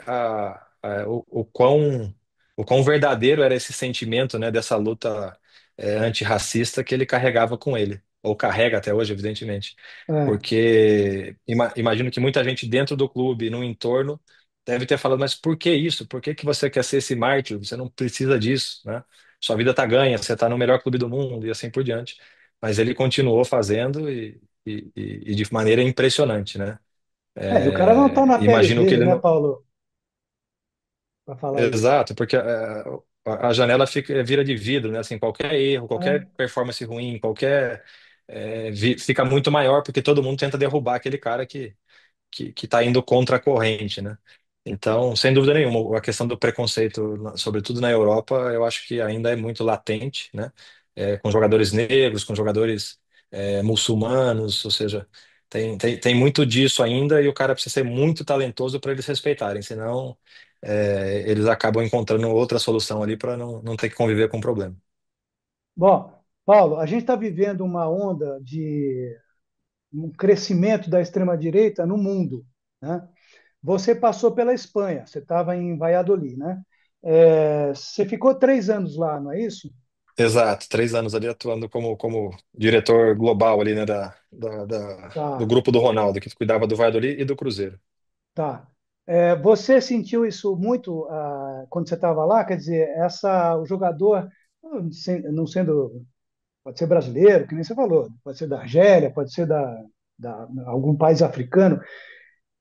[SPEAKER 2] o quão verdadeiro era esse sentimento, né, dessa luta antirracista que ele carregava com ele, ou carrega até hoje, evidentemente.
[SPEAKER 1] É.
[SPEAKER 2] Porque imagino que muita gente dentro do clube, no entorno, deve ter falado, mas por que isso? Por que que você quer ser esse mártir? Você não precisa disso, né? Sua vida tá ganha, você tá no melhor clube do mundo e assim por diante. Mas ele continuou fazendo e de maneira impressionante, né?
[SPEAKER 1] E o cara não está na pele
[SPEAKER 2] Imagino que
[SPEAKER 1] dele,
[SPEAKER 2] ele
[SPEAKER 1] né,
[SPEAKER 2] não.
[SPEAKER 1] Paulo, para falar isso.
[SPEAKER 2] Exato, porque a janela vira de vidro, né? Assim, qualquer erro, qualquer
[SPEAKER 1] É.
[SPEAKER 2] performance ruim, fica muito maior porque todo mundo tenta derrubar aquele cara que está indo contra a corrente, né? Então, sem dúvida nenhuma, a questão do preconceito, sobretudo na Europa, eu acho que ainda é muito latente, né? Com jogadores negros, com jogadores muçulmanos, ou seja, tem muito disso ainda e o cara precisa ser muito talentoso para eles respeitarem, senão eles acabam encontrando outra solução ali para não ter que conviver com o problema.
[SPEAKER 1] Bom, Paulo, a gente está vivendo uma onda de um crescimento da extrema-direita no mundo, né? Você passou pela Espanha, você estava em Valladolid, né? Você ficou 3 anos lá, não é isso?
[SPEAKER 2] Exato, 3 anos ali atuando como diretor global ali, né, do
[SPEAKER 1] Tá,
[SPEAKER 2] grupo do Ronaldo, que cuidava do Valladolid e do Cruzeiro.
[SPEAKER 1] tá. Você sentiu isso muito quando você estava lá? Quer dizer, o jogador, não sendo, pode ser brasileiro, que nem você falou, pode ser da Argélia, pode ser da algum país africano,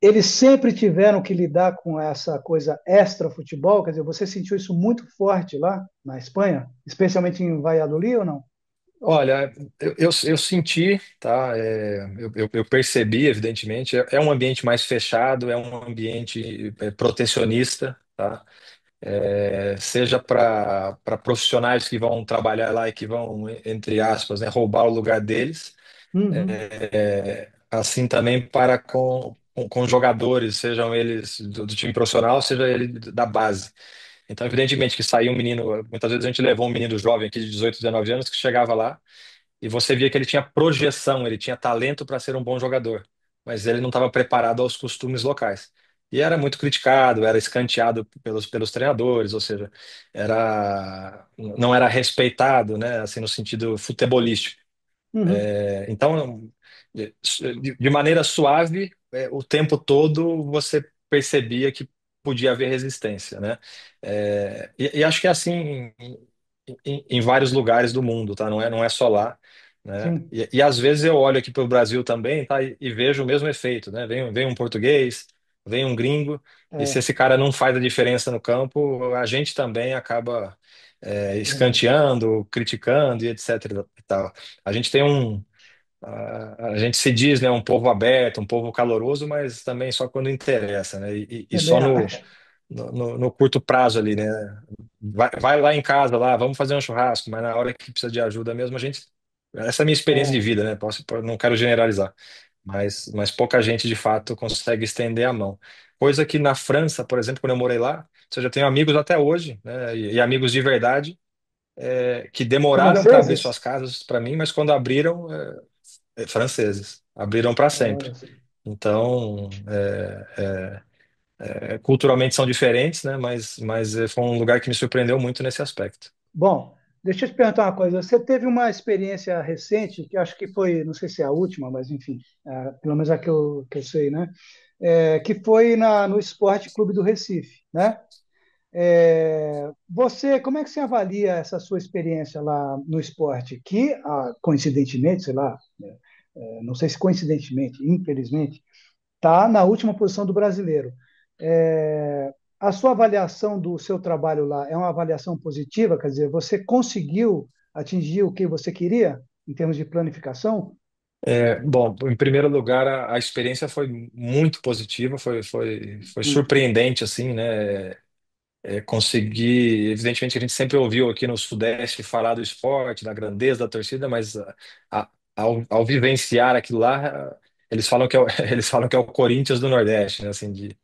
[SPEAKER 1] eles sempre tiveram que lidar com essa coisa extra-futebol, quer dizer, você sentiu isso muito forte lá na Espanha, especialmente em Valladolid ou não?
[SPEAKER 2] Olha, eu senti, tá? Eu percebi, evidentemente, é um ambiente mais fechado, é um ambiente protecionista, tá? Seja para profissionais que vão trabalhar lá e que vão, entre aspas, né, roubar o lugar deles,
[SPEAKER 1] Uhum,
[SPEAKER 2] assim também para com jogadores, sejam eles do time profissional, seja ele da base. Então, evidentemente que saiu um menino, muitas vezes a gente levou um menino jovem aqui de 18, 19 anos que chegava lá e você via que ele tinha projeção, ele tinha talento para ser um bom jogador, mas ele não estava preparado aos costumes locais. E era muito criticado, era escanteado pelos treinadores, ou seja, não era respeitado, né, assim, no sentido futebolístico.
[SPEAKER 1] uhum.
[SPEAKER 2] Então, de maneira suave, o tempo todo você percebia que podia haver resistência, né? E acho que é assim em vários lugares do mundo, tá? Não é só lá, né?
[SPEAKER 1] Sim,
[SPEAKER 2] E às vezes eu olho aqui para o Brasil também, tá? E vejo o mesmo efeito, né? Vem um português, vem um gringo, e se
[SPEAKER 1] é
[SPEAKER 2] esse cara não faz a diferença no campo, a gente também acaba
[SPEAKER 1] verdade.
[SPEAKER 2] escanteando, criticando e etc. e tal. A gente tem a gente se diz, né, um povo aberto, um povo caloroso, mas também só quando interessa, né? E
[SPEAKER 1] Também
[SPEAKER 2] só
[SPEAKER 1] acho.
[SPEAKER 2] no curto prazo ali, né? Vai lá em casa, lá, vamos fazer um churrasco, mas na hora que precisa de ajuda mesmo, a gente. Essa é a minha experiência de
[SPEAKER 1] É,
[SPEAKER 2] vida, né? Não quero generalizar, mas pouca gente de fato consegue estender a mão. Coisa que na França, por exemplo, quando eu morei lá, eu já tenho amigos até hoje, né? E amigos de verdade, que demoraram para abrir
[SPEAKER 1] franceses?
[SPEAKER 2] suas casas para mim, mas quando abriram, franceses, abriram para sempre.
[SPEAKER 1] Olha só.
[SPEAKER 2] Então, culturalmente são diferentes, né? Mas foi um lugar que me surpreendeu muito nesse aspecto.
[SPEAKER 1] Bom, deixa eu te perguntar uma coisa. Você teve uma experiência recente, que acho que foi, não sei se é a última, mas enfim, pelo menos a que eu sei, né? Que foi no Esporte Clube do Recife, né? Como é que você avalia essa sua experiência lá no esporte? Que, coincidentemente, sei lá, não sei se coincidentemente, infelizmente, está na última posição do brasileiro. A sua avaliação do seu trabalho lá é uma avaliação positiva? Quer dizer, você conseguiu atingir o que você queria em termos de planificação?
[SPEAKER 2] Bom, em primeiro lugar, a experiência foi muito positiva, foi
[SPEAKER 1] Hum.
[SPEAKER 2] surpreendente, assim, né? Conseguir, evidentemente, a gente sempre ouviu aqui no Sudeste falar do esporte, da grandeza da torcida, mas ao vivenciar aquilo lá, eles falam que eles falam que é o Corinthians do Nordeste, né? Assim, de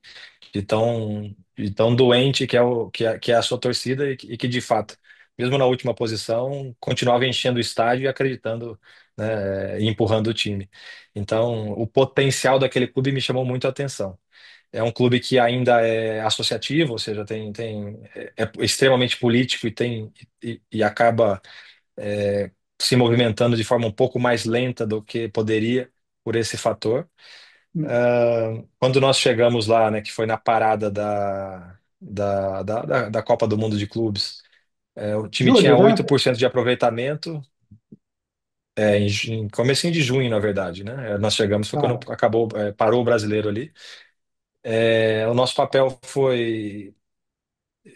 [SPEAKER 2] tão doente que é a sua torcida e que, de fato, mesmo na última posição, continuava enchendo o estádio e acreditando, né, e empurrando o time. Então, o potencial daquele clube me chamou muito a atenção. É um clube que ainda é associativo, ou seja, é extremamente político e acaba se movimentando de forma um pouco mais lenta do que poderia por esse fator. Quando nós chegamos lá, né, que foi na parada da Copa do Mundo de Clubes, o time tinha
[SPEAKER 1] Julho, né?
[SPEAKER 2] 8% de aproveitamento, em comecinho de junho, na verdade, né? Nós chegamos, foi quando
[SPEAKER 1] Tá.
[SPEAKER 2] parou o brasileiro ali. O nosso papel foi.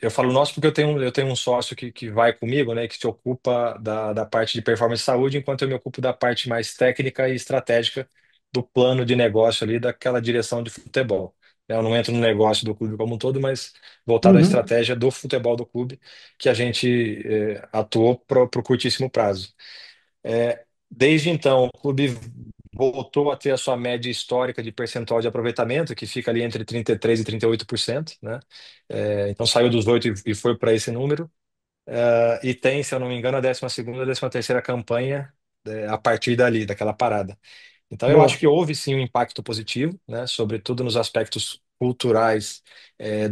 [SPEAKER 2] Eu falo nosso porque eu tenho um sócio que vai comigo, né, que se ocupa da parte de performance e saúde, enquanto eu me ocupo da parte mais técnica e estratégica do plano de negócio ali, daquela direção de futebol. Eu não entro no negócio do clube como um todo, mas voltado à
[SPEAKER 1] Uhum.
[SPEAKER 2] estratégia do futebol do clube, que a gente atuou para o curtíssimo prazo. Desde então, o clube voltou a ter a sua média histórica de percentual de aproveitamento, que fica ali entre 33% e 38%, né? Então saiu dos 8 e foi para esse número. E tem, se eu não me engano, a 12ª, a 13ª campanha a partir dali, daquela parada. Então, eu acho
[SPEAKER 1] Boa.
[SPEAKER 2] que houve sim um impacto positivo, né, sobretudo nos aspectos culturais,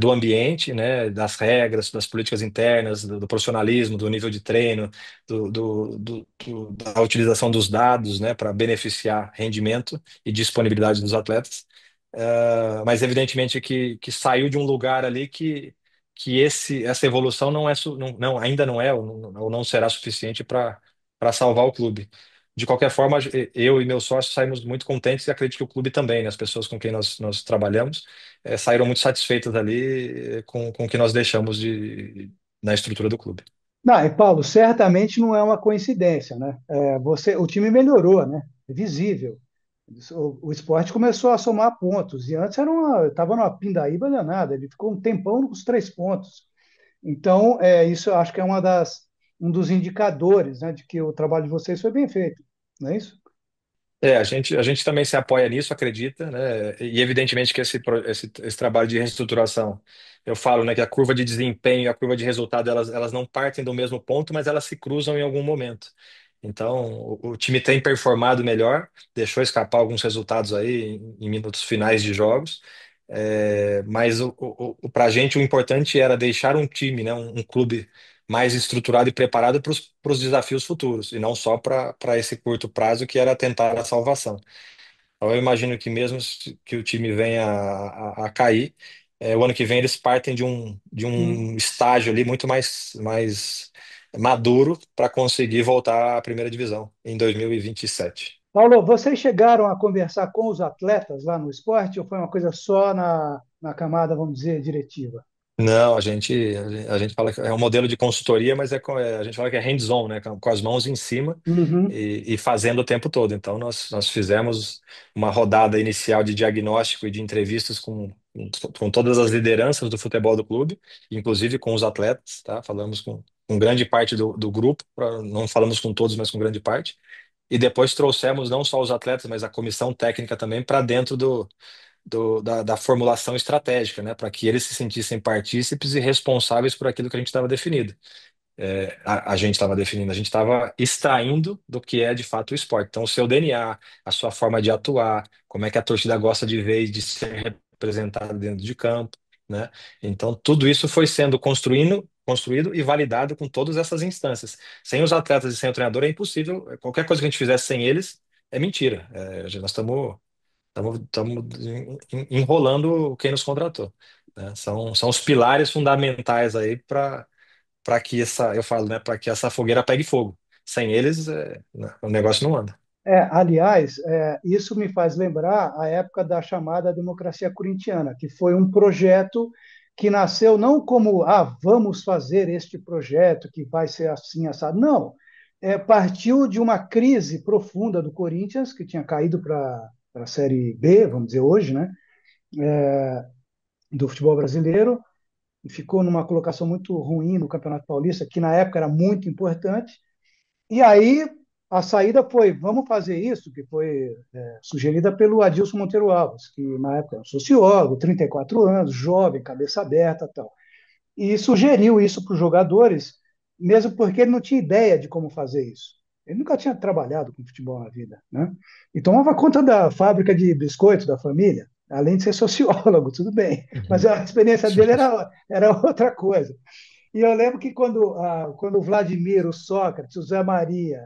[SPEAKER 2] do ambiente, né, das regras, das políticas internas, do profissionalismo, do nível de treino, da utilização dos dados, né, para beneficiar rendimento e disponibilidade dos atletas. Mas, evidentemente, que saiu de um lugar ali que essa evolução não é, ainda não é ou não será suficiente para salvar o clube. De qualquer forma, eu e meus sócios saímos muito contentes e acredito que o clube também, né? As pessoas com quem nós trabalhamos, saíram muito satisfeitas ali com o que nós deixamos na estrutura do clube.
[SPEAKER 1] Não, e Paulo, certamente não é uma coincidência, né? O time melhorou, né? É visível. O esporte começou a somar pontos, e antes estava numa pindaíba danada, ele ficou um tempão com os 3 pontos. Então, isso eu acho que é um dos indicadores, né, de que o trabalho de vocês foi bem feito, não é isso?
[SPEAKER 2] A gente também se apoia nisso, acredita, né? E evidentemente que esse trabalho de reestruturação, eu falo, né, que a curva de desempenho e a curva de resultado, elas não partem do mesmo ponto, mas elas se cruzam em algum momento. Então, o time tem performado melhor, deixou escapar alguns resultados aí em minutos finais de jogos, mas para a gente o importante era deixar um time, né, um clube mais estruturado e preparado para os desafios futuros, e não só para esse curto prazo que era tentar a salvação. Então, eu imagino que mesmo que o time venha a cair, o ano que vem eles partem de
[SPEAKER 1] Hum.
[SPEAKER 2] um estágio ali muito mais maduro para conseguir voltar à primeira divisão em 2027.
[SPEAKER 1] Paulo, vocês chegaram a conversar com os atletas lá no esporte ou foi uma coisa só na camada, vamos dizer, diretiva?
[SPEAKER 2] Não, a gente fala que é um modelo de consultoria, mas a gente fala que é hands-on, né? Com as mãos em cima
[SPEAKER 1] Uhum.
[SPEAKER 2] e fazendo o tempo todo. Então, nós fizemos uma rodada inicial de diagnóstico e de entrevistas com todas as lideranças do futebol do clube, inclusive com os atletas, tá? Falamos com grande parte do grupo, não falamos com todos, mas com grande parte. E depois trouxemos não só os atletas, mas a comissão técnica também para dentro da formulação estratégica, né? Para que eles se sentissem partícipes e responsáveis por aquilo que a gente estava definido. A gente estava definindo, a gente estava extraindo do que é de fato o esporte. Então, o seu DNA, a sua forma de atuar, como é que a torcida gosta de ver e de ser representada dentro de campo, né? Então, tudo isso foi sendo construído e validado com todas essas instâncias. Sem os atletas e sem o treinador é impossível. Qualquer coisa que a gente fizesse sem eles é mentira. Nós estamos enrolando quem nos contratou, né? São os pilares fundamentais aí para que eu falo, né, para que essa fogueira pegue fogo. Sem eles, o negócio não anda.
[SPEAKER 1] Aliás, isso me faz lembrar a época da chamada democracia corintiana, que foi um projeto que nasceu não como, vamos fazer este projeto que vai ser assim, assado. Não, partiu de uma crise profunda do Corinthians, que tinha caído para a Série B, vamos dizer hoje, né, do futebol brasileiro, e ficou numa colocação muito ruim no Campeonato Paulista, que na época era muito importante. E aí a saída foi, vamos fazer isso, que foi sugerida pelo Adilson Monteiro Alves, que na época era um sociólogo, 34 anos, jovem, cabeça aberta, tal. E sugeriu isso para os jogadores, mesmo porque ele não tinha ideia de como fazer isso. Ele nunca tinha trabalhado com futebol na vida, né? E tomava conta da fábrica de biscoito da família, além de ser sociólogo, tudo bem. Mas
[SPEAKER 2] Uhum.
[SPEAKER 1] a experiência dele era outra coisa. E eu lembro que quando o Vladimir, o Sócrates, o Zé Maria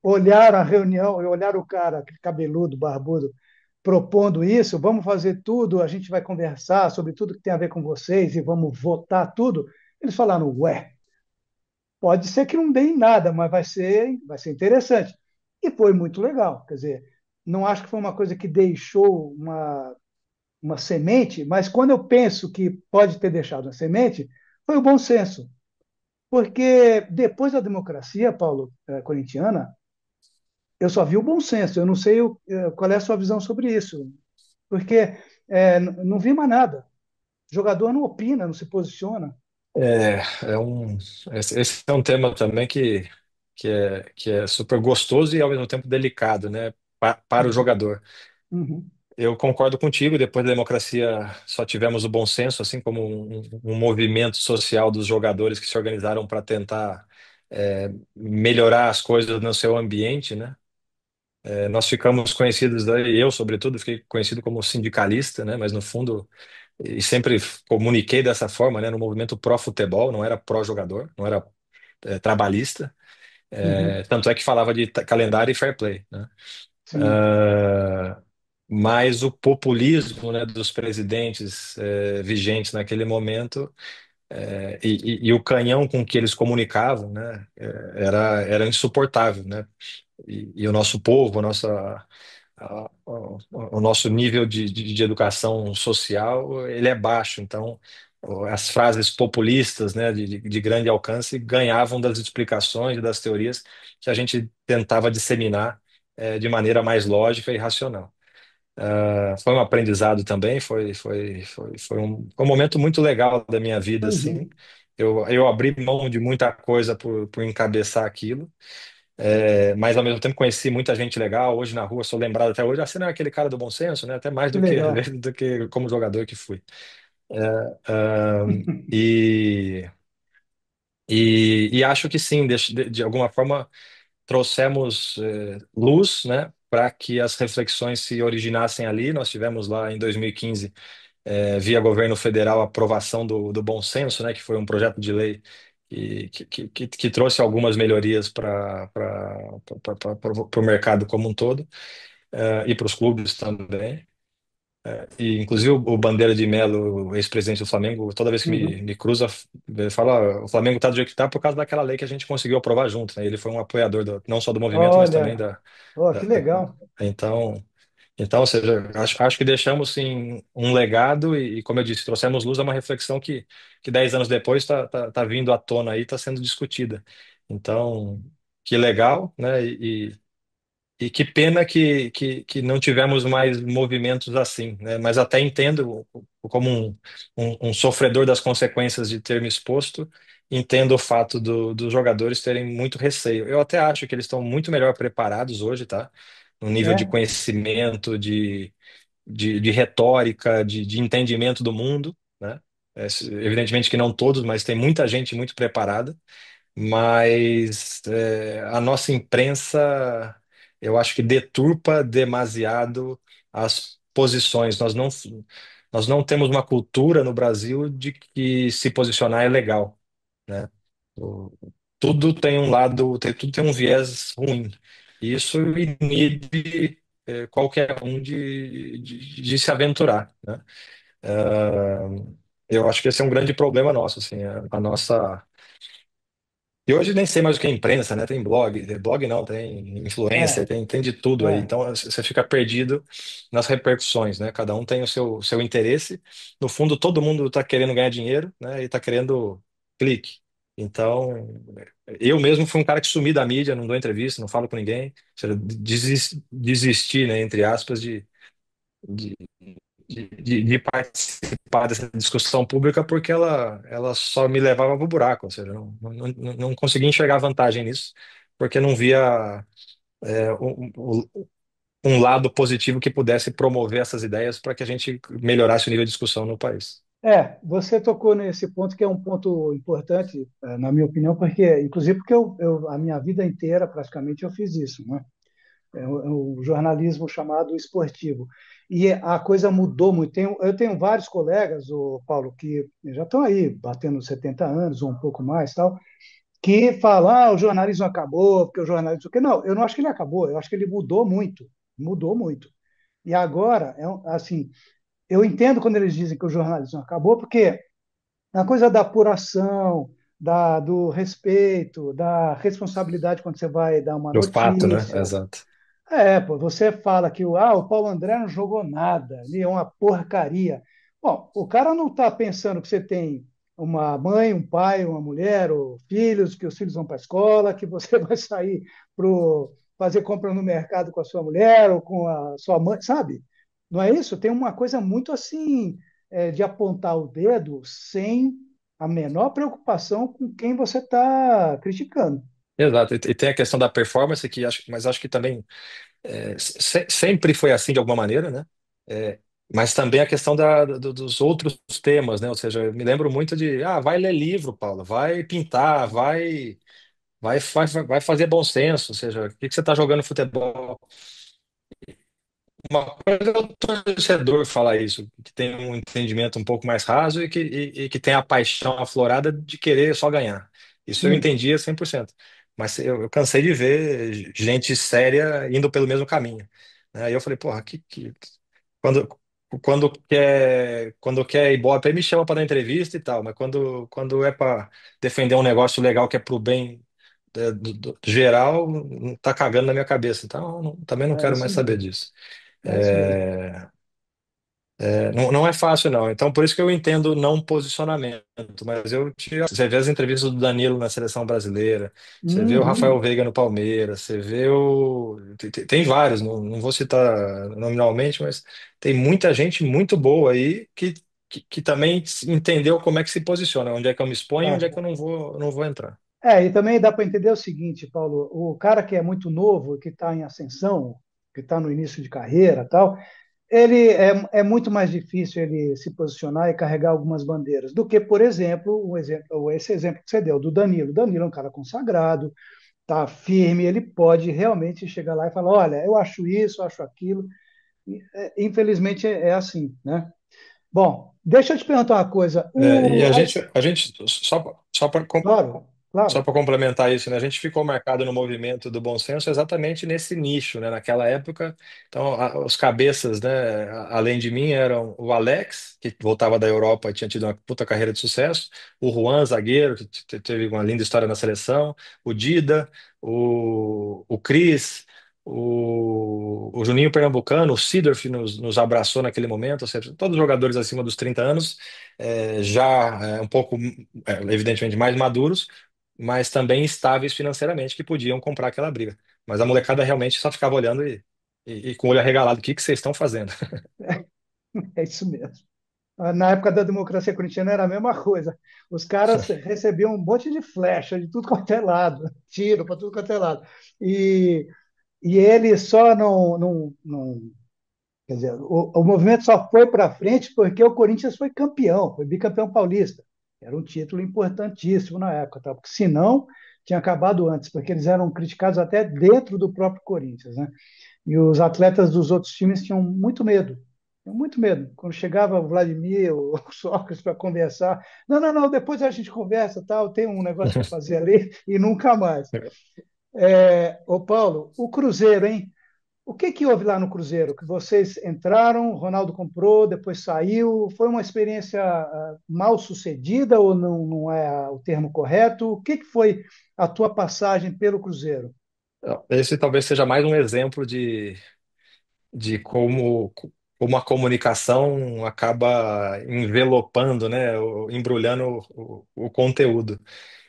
[SPEAKER 1] olharam a reunião e olharam o cara, aquele cabeludo, barbudo, propondo isso, vamos fazer tudo, a gente vai conversar sobre tudo que tem a ver com vocês e vamos votar tudo. Eles falaram, ué, pode ser que não dê em nada, mas vai ser interessante. E foi muito legal. Quer dizer, não acho que foi uma coisa que deixou uma semente, mas quando eu penso que pode ter deixado uma semente, foi o bom senso. Porque depois da democracia, Paulo, corintiana, eu só vi o bom senso. Eu não sei qual é a sua visão sobre isso. Porque não vi mais nada. O jogador não opina, não se posiciona.
[SPEAKER 2] É, é um, esse é um tema também que é super gostoso e ao mesmo tempo delicado, né, para o
[SPEAKER 1] Uhum,
[SPEAKER 2] jogador.
[SPEAKER 1] uhum,
[SPEAKER 2] Eu concordo contigo, depois da democracia só tivemos o bom senso, assim como um movimento social dos jogadores que se organizaram para tentar melhorar as coisas no seu ambiente, né? Nós ficamos conhecidos, eu sobretudo fiquei conhecido como sindicalista, né? Mas no fundo, e sempre comuniquei dessa forma, né? No movimento pró-futebol, não era pró-jogador, não era trabalhista.
[SPEAKER 1] uhum.
[SPEAKER 2] Tanto é que falava de calendário e fair play, né?
[SPEAKER 1] Sim.
[SPEAKER 2] Ah, mas o populismo, né, dos presidentes vigentes naquele momento e o canhão com que eles comunicavam, né, era insuportável, né? E o nosso povo, o nosso nível de educação social, ele é baixo. Então, as frases populistas, né, de grande alcance ganhavam das explicações e das teorias que a gente tentava disseminar de maneira mais lógica e racional. Foi um aprendizado também, foi um momento muito legal da minha vida, assim.
[SPEAKER 1] Uhum.
[SPEAKER 2] Eu abri mão de muita coisa por encabeçar aquilo, mas ao mesmo tempo conheci muita gente legal. Hoje na rua sou lembrado até hoje. Você não é aquele cara do bom senso, né? Até mais
[SPEAKER 1] Que
[SPEAKER 2] do que às
[SPEAKER 1] legal.
[SPEAKER 2] vezes do que como jogador que fui. É, e, e acho que sim, de alguma forma trouxemos luz, né? Para que as reflexões se originassem ali. Nós tivemos lá em 2015 via governo federal, a aprovação do Bom Senso, né, que foi um projeto de lei que trouxe algumas melhorias para o mercado como um todo. e para os clubes também. E, inclusive, o Bandeira de Melo, ex-presidente do Flamengo, toda vez que
[SPEAKER 1] Uhum.
[SPEAKER 2] me cruza, ele fala: o Flamengo está do jeito que está por causa daquela lei que a gente conseguiu aprovar junto, né? Ele foi um apoiador não só do movimento, mas também
[SPEAKER 1] Olha, ó, que
[SPEAKER 2] da-
[SPEAKER 1] legal.
[SPEAKER 2] então, ou seja, acho que deixamos sim um legado e, como eu disse, trouxemos luz a uma reflexão que 10 anos depois tá vindo à tona aí, está sendo discutida. Então, que legal, né? E que pena que não tivemos mais movimentos assim, né? Mas até entendo como um sofredor das consequências de ter me exposto, entendo o fato dos jogadores terem muito receio. Eu até acho que eles estão muito melhor preparados hoje, tá? No nível de
[SPEAKER 1] É,
[SPEAKER 2] conhecimento, de retórica, de entendimento do mundo, né? Evidentemente que não todos, mas tem muita gente muito preparada, mas a nossa imprensa, eu acho que deturpa demasiado as posições. Nós não temos uma cultura no Brasil de que se posicionar é legal, né? O- Tudo tem um lado, tudo tem um viés ruim. E isso inibe qualquer um de se aventurar, né? Ah, eu acho que esse é um grande problema nosso, assim, a nossa. E hoje nem sei mais o que é imprensa, né? Tem blog não, tem influencer,
[SPEAKER 1] é,
[SPEAKER 2] tem de tudo aí.
[SPEAKER 1] é.
[SPEAKER 2] Então você fica perdido nas repercussões, né? Cada um tem o seu interesse. No fundo, todo mundo está querendo ganhar dinheiro, né? E está querendo clique. Então, eu mesmo fui um cara que sumi da mídia, não dou entrevista, não falo com ninguém. Ou seja, desisti, né? Entre aspas, de, de participar dessa discussão pública porque ela só me levava para o buraco, ou seja, não conseguia enxergar vantagem nisso, porque não via um lado positivo que pudesse promover essas ideias para que a gente melhorasse o nível de discussão no país.
[SPEAKER 1] Você tocou nesse ponto que é um ponto importante, na minha opinião, porque, inclusive, porque a minha vida inteira, praticamente, eu fiz isso, né? É um jornalismo chamado esportivo. E a coisa mudou muito. Eu tenho vários colegas, o Paulo, que já estão aí, batendo 70 anos ou um pouco mais, tal, que falam, o jornalismo acabou, porque o jornalismo... Não, eu não acho que ele acabou, eu acho que ele mudou muito. E agora, assim, eu entendo quando eles dizem que o jornalismo acabou, porque a coisa da apuração, do respeito, da responsabilidade quando você vai dar uma
[SPEAKER 2] Do fato, né?
[SPEAKER 1] notícia.
[SPEAKER 2] Exato.
[SPEAKER 1] Pô, você fala que o Paulo André não jogou nada, ele é uma porcaria. Bom, o cara não está pensando que você tem uma mãe, um pai, uma mulher, ou filhos, que os filhos vão para a escola, que você vai sair para fazer compra no mercado com a sua mulher ou com a sua mãe, sabe? Não é isso? Tem uma coisa muito assim, de apontar o dedo sem a menor preocupação com quem você está criticando.
[SPEAKER 2] Exato. E tem a questão da performance, mas acho que também sempre foi assim de alguma maneira, né? É, mas também a questão dos outros temas, né? Ou seja, eu me lembro muito vai ler livro, Paulo, vai pintar, vai fazer bom senso, ou seja, o que que você está jogando futebol? Uma coisa é o torcedor falar isso, que tem um entendimento um pouco mais raso e que tem a paixão aflorada de querer só ganhar. Isso eu
[SPEAKER 1] Sim,
[SPEAKER 2] entendia 100%. Mas eu cansei de ver gente séria indo pelo mesmo caminho. Né? Aí eu falei, porra, quando, quando quer Ibope, aí me chama para dar entrevista e tal, mas quando é para defender um negócio legal que é pro bem do geral, tá cagando na minha cabeça. Então, também não
[SPEAKER 1] é
[SPEAKER 2] quero
[SPEAKER 1] isso
[SPEAKER 2] mais saber
[SPEAKER 1] mesmo.
[SPEAKER 2] disso.
[SPEAKER 1] É isso mesmo.
[SPEAKER 2] É, não é fácil, não. Então, por isso que eu entendo o não posicionamento. Mas você vê as entrevistas do Danilo na seleção brasileira, você vê o Rafael
[SPEAKER 1] Uhum.
[SPEAKER 2] Veiga no Palmeiras, você vê o. Tem vários, não vou citar nominalmente, mas tem muita gente muito boa aí que também entendeu como é que se posiciona, onde é que eu me exponho, onde é que eu não vou entrar.
[SPEAKER 1] E também dá para entender o seguinte, Paulo, o cara que é muito novo, que está em ascensão, que está no início de carreira, tal, ele é muito mais difícil ele se posicionar e carregar algumas bandeiras do que, por exemplo, esse exemplo que você deu do Danilo. O Danilo é um cara consagrado, tá firme, ele pode realmente chegar lá e falar, olha, eu acho isso, eu acho aquilo. Infelizmente é assim, né? Bom, deixa eu te perguntar uma coisa.
[SPEAKER 2] E a gente só para
[SPEAKER 1] Claro.
[SPEAKER 2] Só
[SPEAKER 1] claro.
[SPEAKER 2] para complementar isso, né? A gente ficou marcado no movimento do bom senso exatamente nesse nicho, né? Naquela época, então os cabeças, né? Além de mim eram o Alex, que voltava da Europa e tinha tido uma puta carreira de sucesso, o Juan, zagueiro, que teve uma linda história na seleção, o Dida, o Cris, o Juninho Pernambucano, o Seedorf nos abraçou naquele momento, ou seja, todos os jogadores acima dos 30 anos, já um pouco, evidentemente, mais maduros, mas também estáveis financeiramente, que podiam comprar aquela briga. Mas a molecada realmente só ficava olhando e com o olho arregalado, o que que vocês estão fazendo?
[SPEAKER 1] É isso mesmo. Na época da democracia corintiana era a mesma coisa. Os caras recebiam um monte de flecha de tudo quanto é lado, tiro para tudo quanto é lado. E, e ele só não. Quer dizer, o movimento só foi para frente porque o Corinthians foi campeão, foi bicampeão paulista. Era um título importantíssimo na época, tá? Porque senão tinha acabado antes, porque eles eram criticados até dentro do próprio Corinthians, né? E os atletas dos outros times tinham muito medo. Tinham muito medo. Quando chegava o Vladimir, o Sócrates para conversar, não, não, não, depois a gente conversa, tal, tem um negócio para fazer ali e nunca mais. Ô Paulo, o Cruzeiro, hein? O que que houve lá no Cruzeiro? Que vocês entraram, o Ronaldo comprou, depois saiu. Foi uma experiência mal sucedida ou não é o termo correto? O que que foi a tua passagem pelo Cruzeiro?
[SPEAKER 2] Esse talvez seja mais um exemplo de como a comunicação acaba envelopando, né, embrulhando o conteúdo.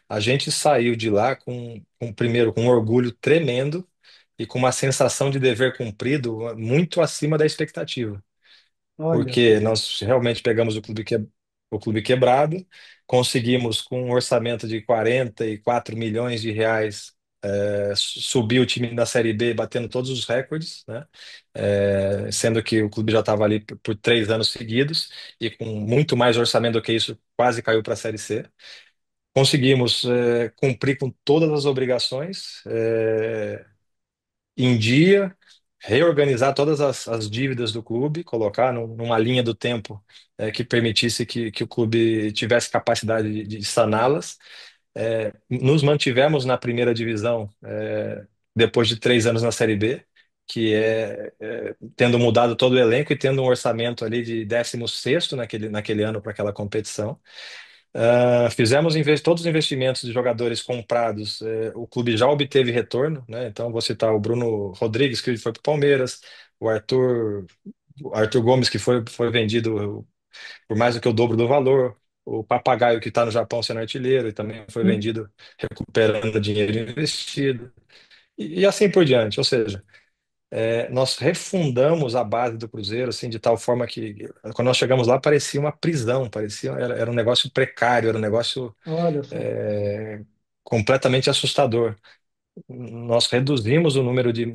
[SPEAKER 2] A gente saiu de lá primeiro, com um orgulho tremendo e com uma sensação de dever cumprido muito acima da expectativa,
[SPEAKER 1] Olha
[SPEAKER 2] porque
[SPEAKER 1] só.
[SPEAKER 2] nós realmente pegamos o clube quebrado, conseguimos com um orçamento de 44 milhões de reais subir o time da Série B batendo todos os recordes, né? Sendo que o clube já estava ali por 3 anos seguidos e com muito mais orçamento do que isso, quase caiu para a Série C. Conseguimos cumprir com todas as obrigações em dia, reorganizar todas as dívidas do clube, colocar numa linha do tempo que permitisse que o clube tivesse capacidade de saná-las. Nos mantivemos na primeira divisão depois de 3 anos na Série B, que tendo mudado todo o elenco e tendo um orçamento ali de 16º naquele ano para aquela competição. Fizemos todos os investimentos de jogadores comprados, o clube já obteve retorno, né? Então, vou citar o Bruno Rodrigues, que foi para o Palmeiras, o Arthur Gomes, que foi vendido por mais do que o dobro do valor, o Papagaio, que está no Japão sendo artilheiro e também foi
[SPEAKER 1] Hum.
[SPEAKER 2] vendido recuperando dinheiro investido, e assim por diante. Ou seja, nós refundamos a base do Cruzeiro, assim, de tal forma que, quando nós chegamos lá, parecia uma prisão, era um negócio precário, era um negócio
[SPEAKER 1] Olha só.
[SPEAKER 2] é, completamente assustador. Nós reduzimos o número de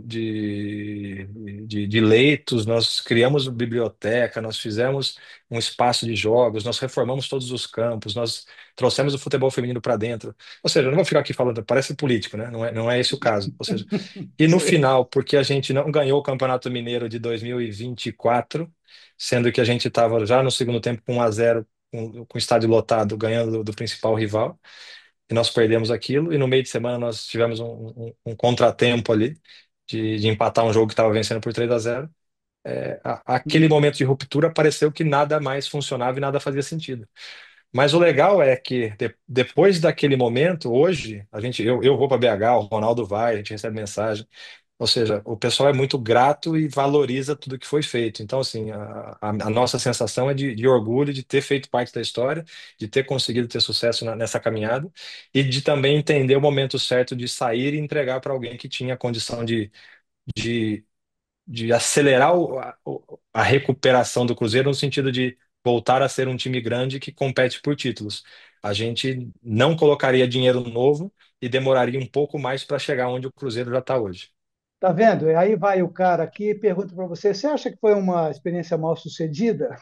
[SPEAKER 2] leitos, nós criamos biblioteca, nós fizemos um espaço de jogos, nós reformamos todos os campos, nós trouxemos o futebol feminino para dentro. Ou seja, eu não vou ficar aqui falando, parece político, né? Não é esse o caso. Ou seja, e no
[SPEAKER 1] Sei.
[SPEAKER 2] final, porque a gente não ganhou o Campeonato Mineiro de 2024, sendo que a gente estava já no segundo tempo com 1-0, com o estádio lotado, ganhando do principal rival, e nós perdemos aquilo, e no meio de semana nós tivemos um contratempo ali de empatar um jogo que estava vencendo por 3-0. Aquele
[SPEAKER 1] Hum.
[SPEAKER 2] momento de ruptura pareceu que nada mais funcionava e nada fazia sentido. Mas o legal é que depois daquele momento, hoje, eu vou para BH, o Ronaldo vai, a gente recebe mensagem. Ou seja, o pessoal é muito grato e valoriza tudo que foi feito. Então, assim, a nossa sensação é de orgulho de ter feito parte da história, de ter conseguido ter sucesso nessa caminhada e de também entender o momento certo de sair e entregar para alguém que tinha a condição de, de acelerar a recuperação do Cruzeiro no sentido de voltar a ser um time grande que compete por títulos. A gente não colocaria dinheiro novo e demoraria um pouco mais para chegar onde o Cruzeiro já está hoje.
[SPEAKER 1] Tá vendo? E aí vai o cara aqui e pergunta para você: você acha que foi uma experiência mal sucedida?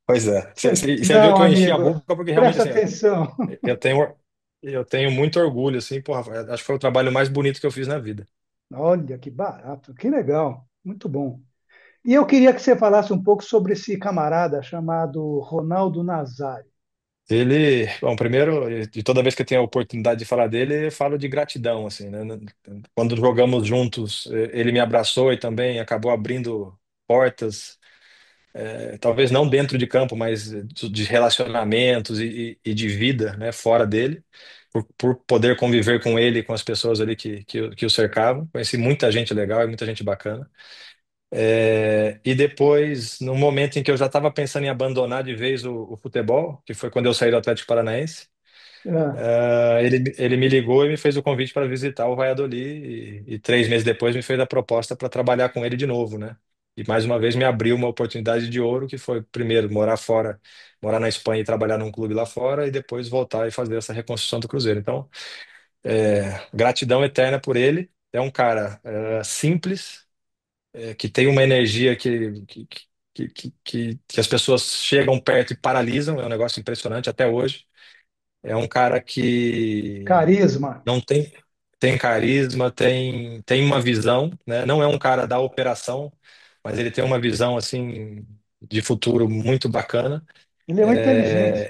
[SPEAKER 2] Pois é. Você viu
[SPEAKER 1] Não,
[SPEAKER 2] que eu enchi a
[SPEAKER 1] amigo,
[SPEAKER 2] boca porque realmente
[SPEAKER 1] presta
[SPEAKER 2] assim,
[SPEAKER 1] atenção.
[SPEAKER 2] eu tenho, eu tenho muito orgulho, assim, porra, acho que foi o trabalho mais bonito que eu fiz na vida.
[SPEAKER 1] Olha que barato, que legal, muito bom. E eu queria que você falasse um pouco sobre esse camarada chamado Ronaldo Nazário.
[SPEAKER 2] Bom, primeiro, e toda vez que eu tenho a oportunidade de falar dele, eu falo de gratidão, assim, né? Quando jogamos juntos, ele me abraçou e também acabou abrindo portas, talvez não dentro de campo, mas de relacionamentos e de vida, né, fora dele, por poder conviver com ele e com as pessoas ali que o cercavam. Conheci muita gente legal e muita gente bacana. E depois, no momento em que eu já estava pensando em abandonar de vez o futebol, que foi quando eu saí do Atlético Paranaense,
[SPEAKER 1] É,
[SPEAKER 2] ele me ligou e me fez o convite para visitar o Valladolid e 3 meses depois me fez a proposta para trabalhar com ele de novo, né? E mais uma vez me abriu uma oportunidade de ouro, que foi primeiro morar fora, morar na Espanha e trabalhar num clube lá fora, e depois voltar e fazer essa reconstrução do Cruzeiro. Então, gratidão eterna por ele. É um cara simples, que tem uma energia que as pessoas chegam perto e paralisam, é um negócio impressionante até hoje. É um cara que
[SPEAKER 1] carisma.
[SPEAKER 2] não tem carisma, tem uma visão, né? Não é um cara da operação, mas ele tem uma visão assim de futuro muito bacana.
[SPEAKER 1] Ele é muito inteligente.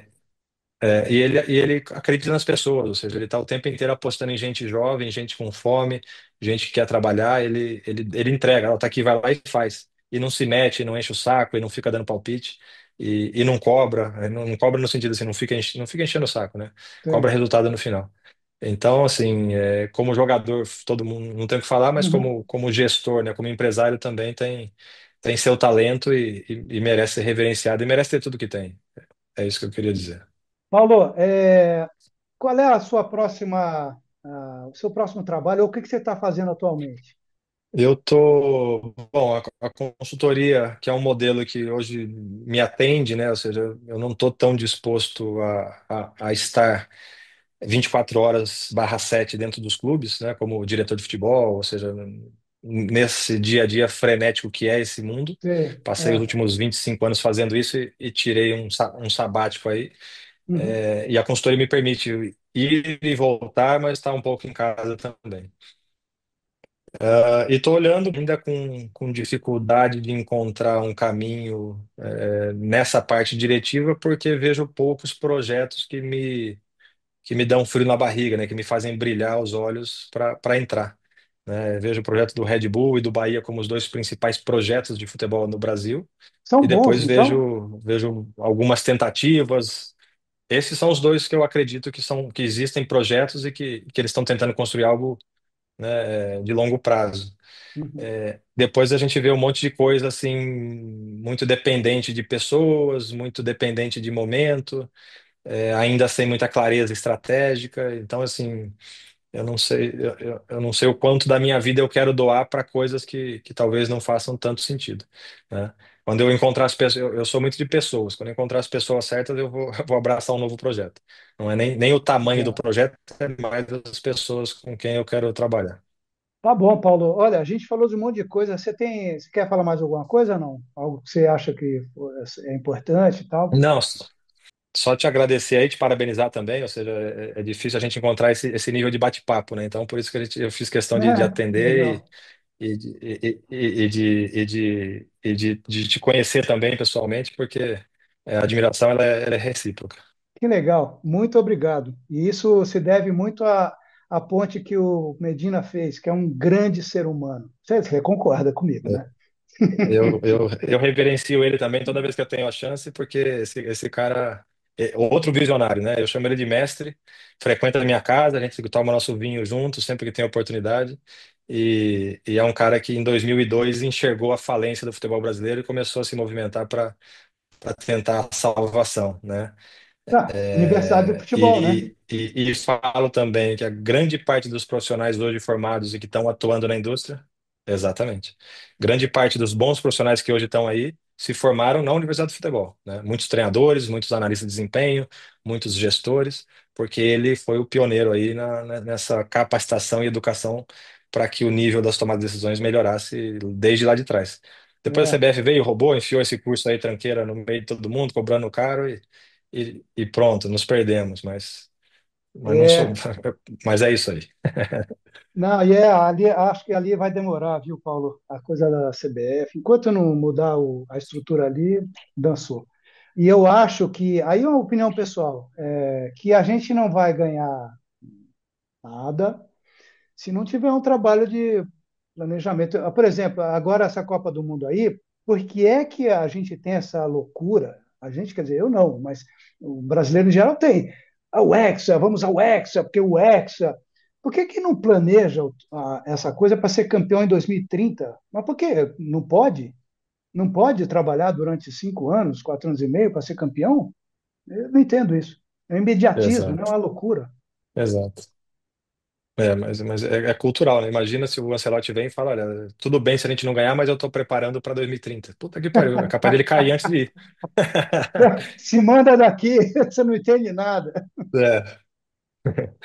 [SPEAKER 2] E ele acredita nas pessoas, ou seja, ele está o tempo inteiro apostando em gente jovem, gente com fome, gente que quer trabalhar. Ele entrega, ela tá aqui, vai lá e faz. E não se mete, não enche o saco, e não fica dando palpite, e não cobra. Não cobra no sentido assim, não fica enchendo o saco, né? Cobra
[SPEAKER 1] Sim.
[SPEAKER 2] resultado no final. Então, assim, como jogador, todo mundo não tem o que falar, mas
[SPEAKER 1] Uhum.
[SPEAKER 2] como gestor, né, como empresário também tem seu talento e merece ser reverenciado e merece ter tudo que tem. É isso que eu queria dizer.
[SPEAKER 1] Paulo, qual é a sua próxima, o seu próximo trabalho? Ou o que que você está fazendo atualmente?
[SPEAKER 2] Bom, a consultoria, que é um modelo que hoje me atende, né? Ou seja, eu não estou tão disposto a estar 24 horas barra 7 dentro dos clubes, né? Como diretor de futebol, ou seja, nesse dia a dia frenético que é esse mundo.
[SPEAKER 1] Você,
[SPEAKER 2] Passei os últimos 25 anos fazendo isso e tirei um sabático aí.
[SPEAKER 1] uhum.
[SPEAKER 2] E a consultoria me permite ir e voltar, mas estar um pouco em casa também. E estou olhando ainda com dificuldade de encontrar um caminho nessa parte diretiva, porque vejo poucos projetos que me dão frio na barriga, né, que me fazem brilhar os olhos para entrar. Né? Vejo o projeto do Red Bull e do Bahia como os dois principais projetos de futebol no Brasil,
[SPEAKER 1] São
[SPEAKER 2] e
[SPEAKER 1] bons,
[SPEAKER 2] depois
[SPEAKER 1] então?
[SPEAKER 2] vejo algumas tentativas. Esses são os dois que eu acredito que existem projetos e que eles estão tentando construir algo, né, de longo prazo.
[SPEAKER 1] Uhum.
[SPEAKER 2] Depois a gente vê um monte de coisa assim, muito dependente de pessoas, muito dependente de momento, ainda sem muita clareza estratégica. Então, assim, eu não sei o quanto da minha vida eu quero doar para coisas que talvez não façam tanto sentido, né? Quando eu encontrar as pessoas, eu sou muito de pessoas. Quando eu encontrar as pessoas certas, eu vou abraçar um novo projeto. Não é nem o tamanho do
[SPEAKER 1] É.
[SPEAKER 2] projeto, é mais as pessoas com quem eu quero trabalhar.
[SPEAKER 1] Tá bom, Paulo. Olha, a gente falou de um monte de coisa. Você quer falar mais alguma coisa ou não? Algo que você acha que é importante e tal?
[SPEAKER 2] Não, só te agradecer aí, te parabenizar também, ou seja, é difícil a gente encontrar esse nível de bate-papo, né? Então, por isso que eu fiz questão de atender
[SPEAKER 1] Legal.
[SPEAKER 2] e de te conhecer também pessoalmente, porque a admiração ela é recíproca.
[SPEAKER 1] Que legal. Muito obrigado. E isso se deve muito à ponte que o Medina fez, que é um grande ser humano. Você concorda comigo, né?
[SPEAKER 2] Eu reverencio ele também toda vez que eu tenho a chance, porque esse cara é outro visionário, né? Eu chamo ele de mestre, frequenta a minha casa, a gente toma nosso vinho junto sempre que tem oportunidade. E é um cara que em 2002 enxergou a falência do futebol brasileiro e começou a se movimentar para tentar a salvação, né?
[SPEAKER 1] Tá, Universidade de Futebol, né?
[SPEAKER 2] E falo também que a grande parte dos profissionais hoje formados e que estão atuando na indústria, exatamente, grande parte dos bons profissionais que hoje estão aí se formaram na Universidade do Futebol, né? Muitos treinadores, muitos analistas de desempenho, muitos gestores, porque ele foi o pioneiro aí nessa capacitação e educação para que o nível das tomadas de decisões melhorasse desde lá de trás. Depois a
[SPEAKER 1] É,
[SPEAKER 2] CBF veio, roubou, enfiou esse curso aí tranqueira no meio de todo mundo, cobrando caro e pronto, nos perdemos, mas não sou,
[SPEAKER 1] é.
[SPEAKER 2] mas é isso aí.
[SPEAKER 1] Não, ali, acho que ali vai demorar, viu, Paulo? A coisa da CBF. Enquanto não mudar a estrutura ali, dançou. E eu acho que, aí é uma opinião pessoal, que a gente não vai ganhar nada se não tiver um trabalho de planejamento. Por exemplo, agora essa Copa do Mundo aí, por que é que a gente tem essa loucura? A gente, quer dizer, eu não, mas o brasileiro em geral tem. O Hexa, vamos ao Hexa, porque o Hexa. Por que que não planeja essa coisa para ser campeão em 2030? Mas por quê? Não pode? Não pode trabalhar durante 5 anos, 4 anos e meio para ser campeão? Eu não entendo isso. É um imediatismo, não é
[SPEAKER 2] Exato,
[SPEAKER 1] uma loucura.
[SPEAKER 2] exato. Mas é cultural, né? Imagina se o Ancelotti vem e fala, olha, tudo bem se a gente não ganhar, mas eu tô preparando para 2030. Puta que pariu, é capaz dele cair antes de ir.
[SPEAKER 1] Se manda daqui, você não entende nada.
[SPEAKER 2] É.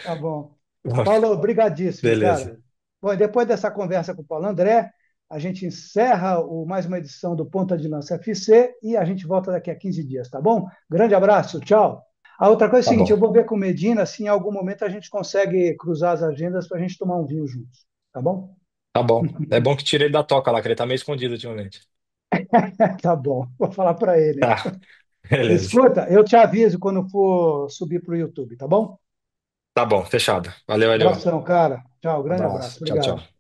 [SPEAKER 1] Tá bom. Paulo, obrigadíssimo,
[SPEAKER 2] Beleza.
[SPEAKER 1] cara. Bom, e depois dessa conversa com o Paulo André, a gente encerra mais uma edição do Ponta de Lança FC e a gente volta daqui a 15 dias, tá bom? Grande abraço, tchau. A outra coisa é o
[SPEAKER 2] Tá
[SPEAKER 1] seguinte, eu
[SPEAKER 2] bom,
[SPEAKER 1] vou ver com o Medina se em algum momento a gente consegue cruzar as agendas para a gente tomar um vinho juntos, tá bom?
[SPEAKER 2] tá bom. É bom que tire ele da toca lá, que ele tá meio escondido ultimamente.
[SPEAKER 1] Tá bom, vou falar para ele.
[SPEAKER 2] Tá, beleza.
[SPEAKER 1] Escuta, eu te aviso quando for subir para o YouTube, tá bom?
[SPEAKER 2] Tá bom, fechado. Valeu, valeu.
[SPEAKER 1] Abração, cara. Tchau, grande abraço.
[SPEAKER 2] Abraço. Tchau, tchau.
[SPEAKER 1] Obrigado.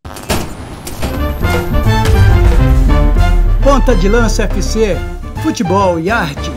[SPEAKER 1] Ponta de Lança FC, futebol e arte.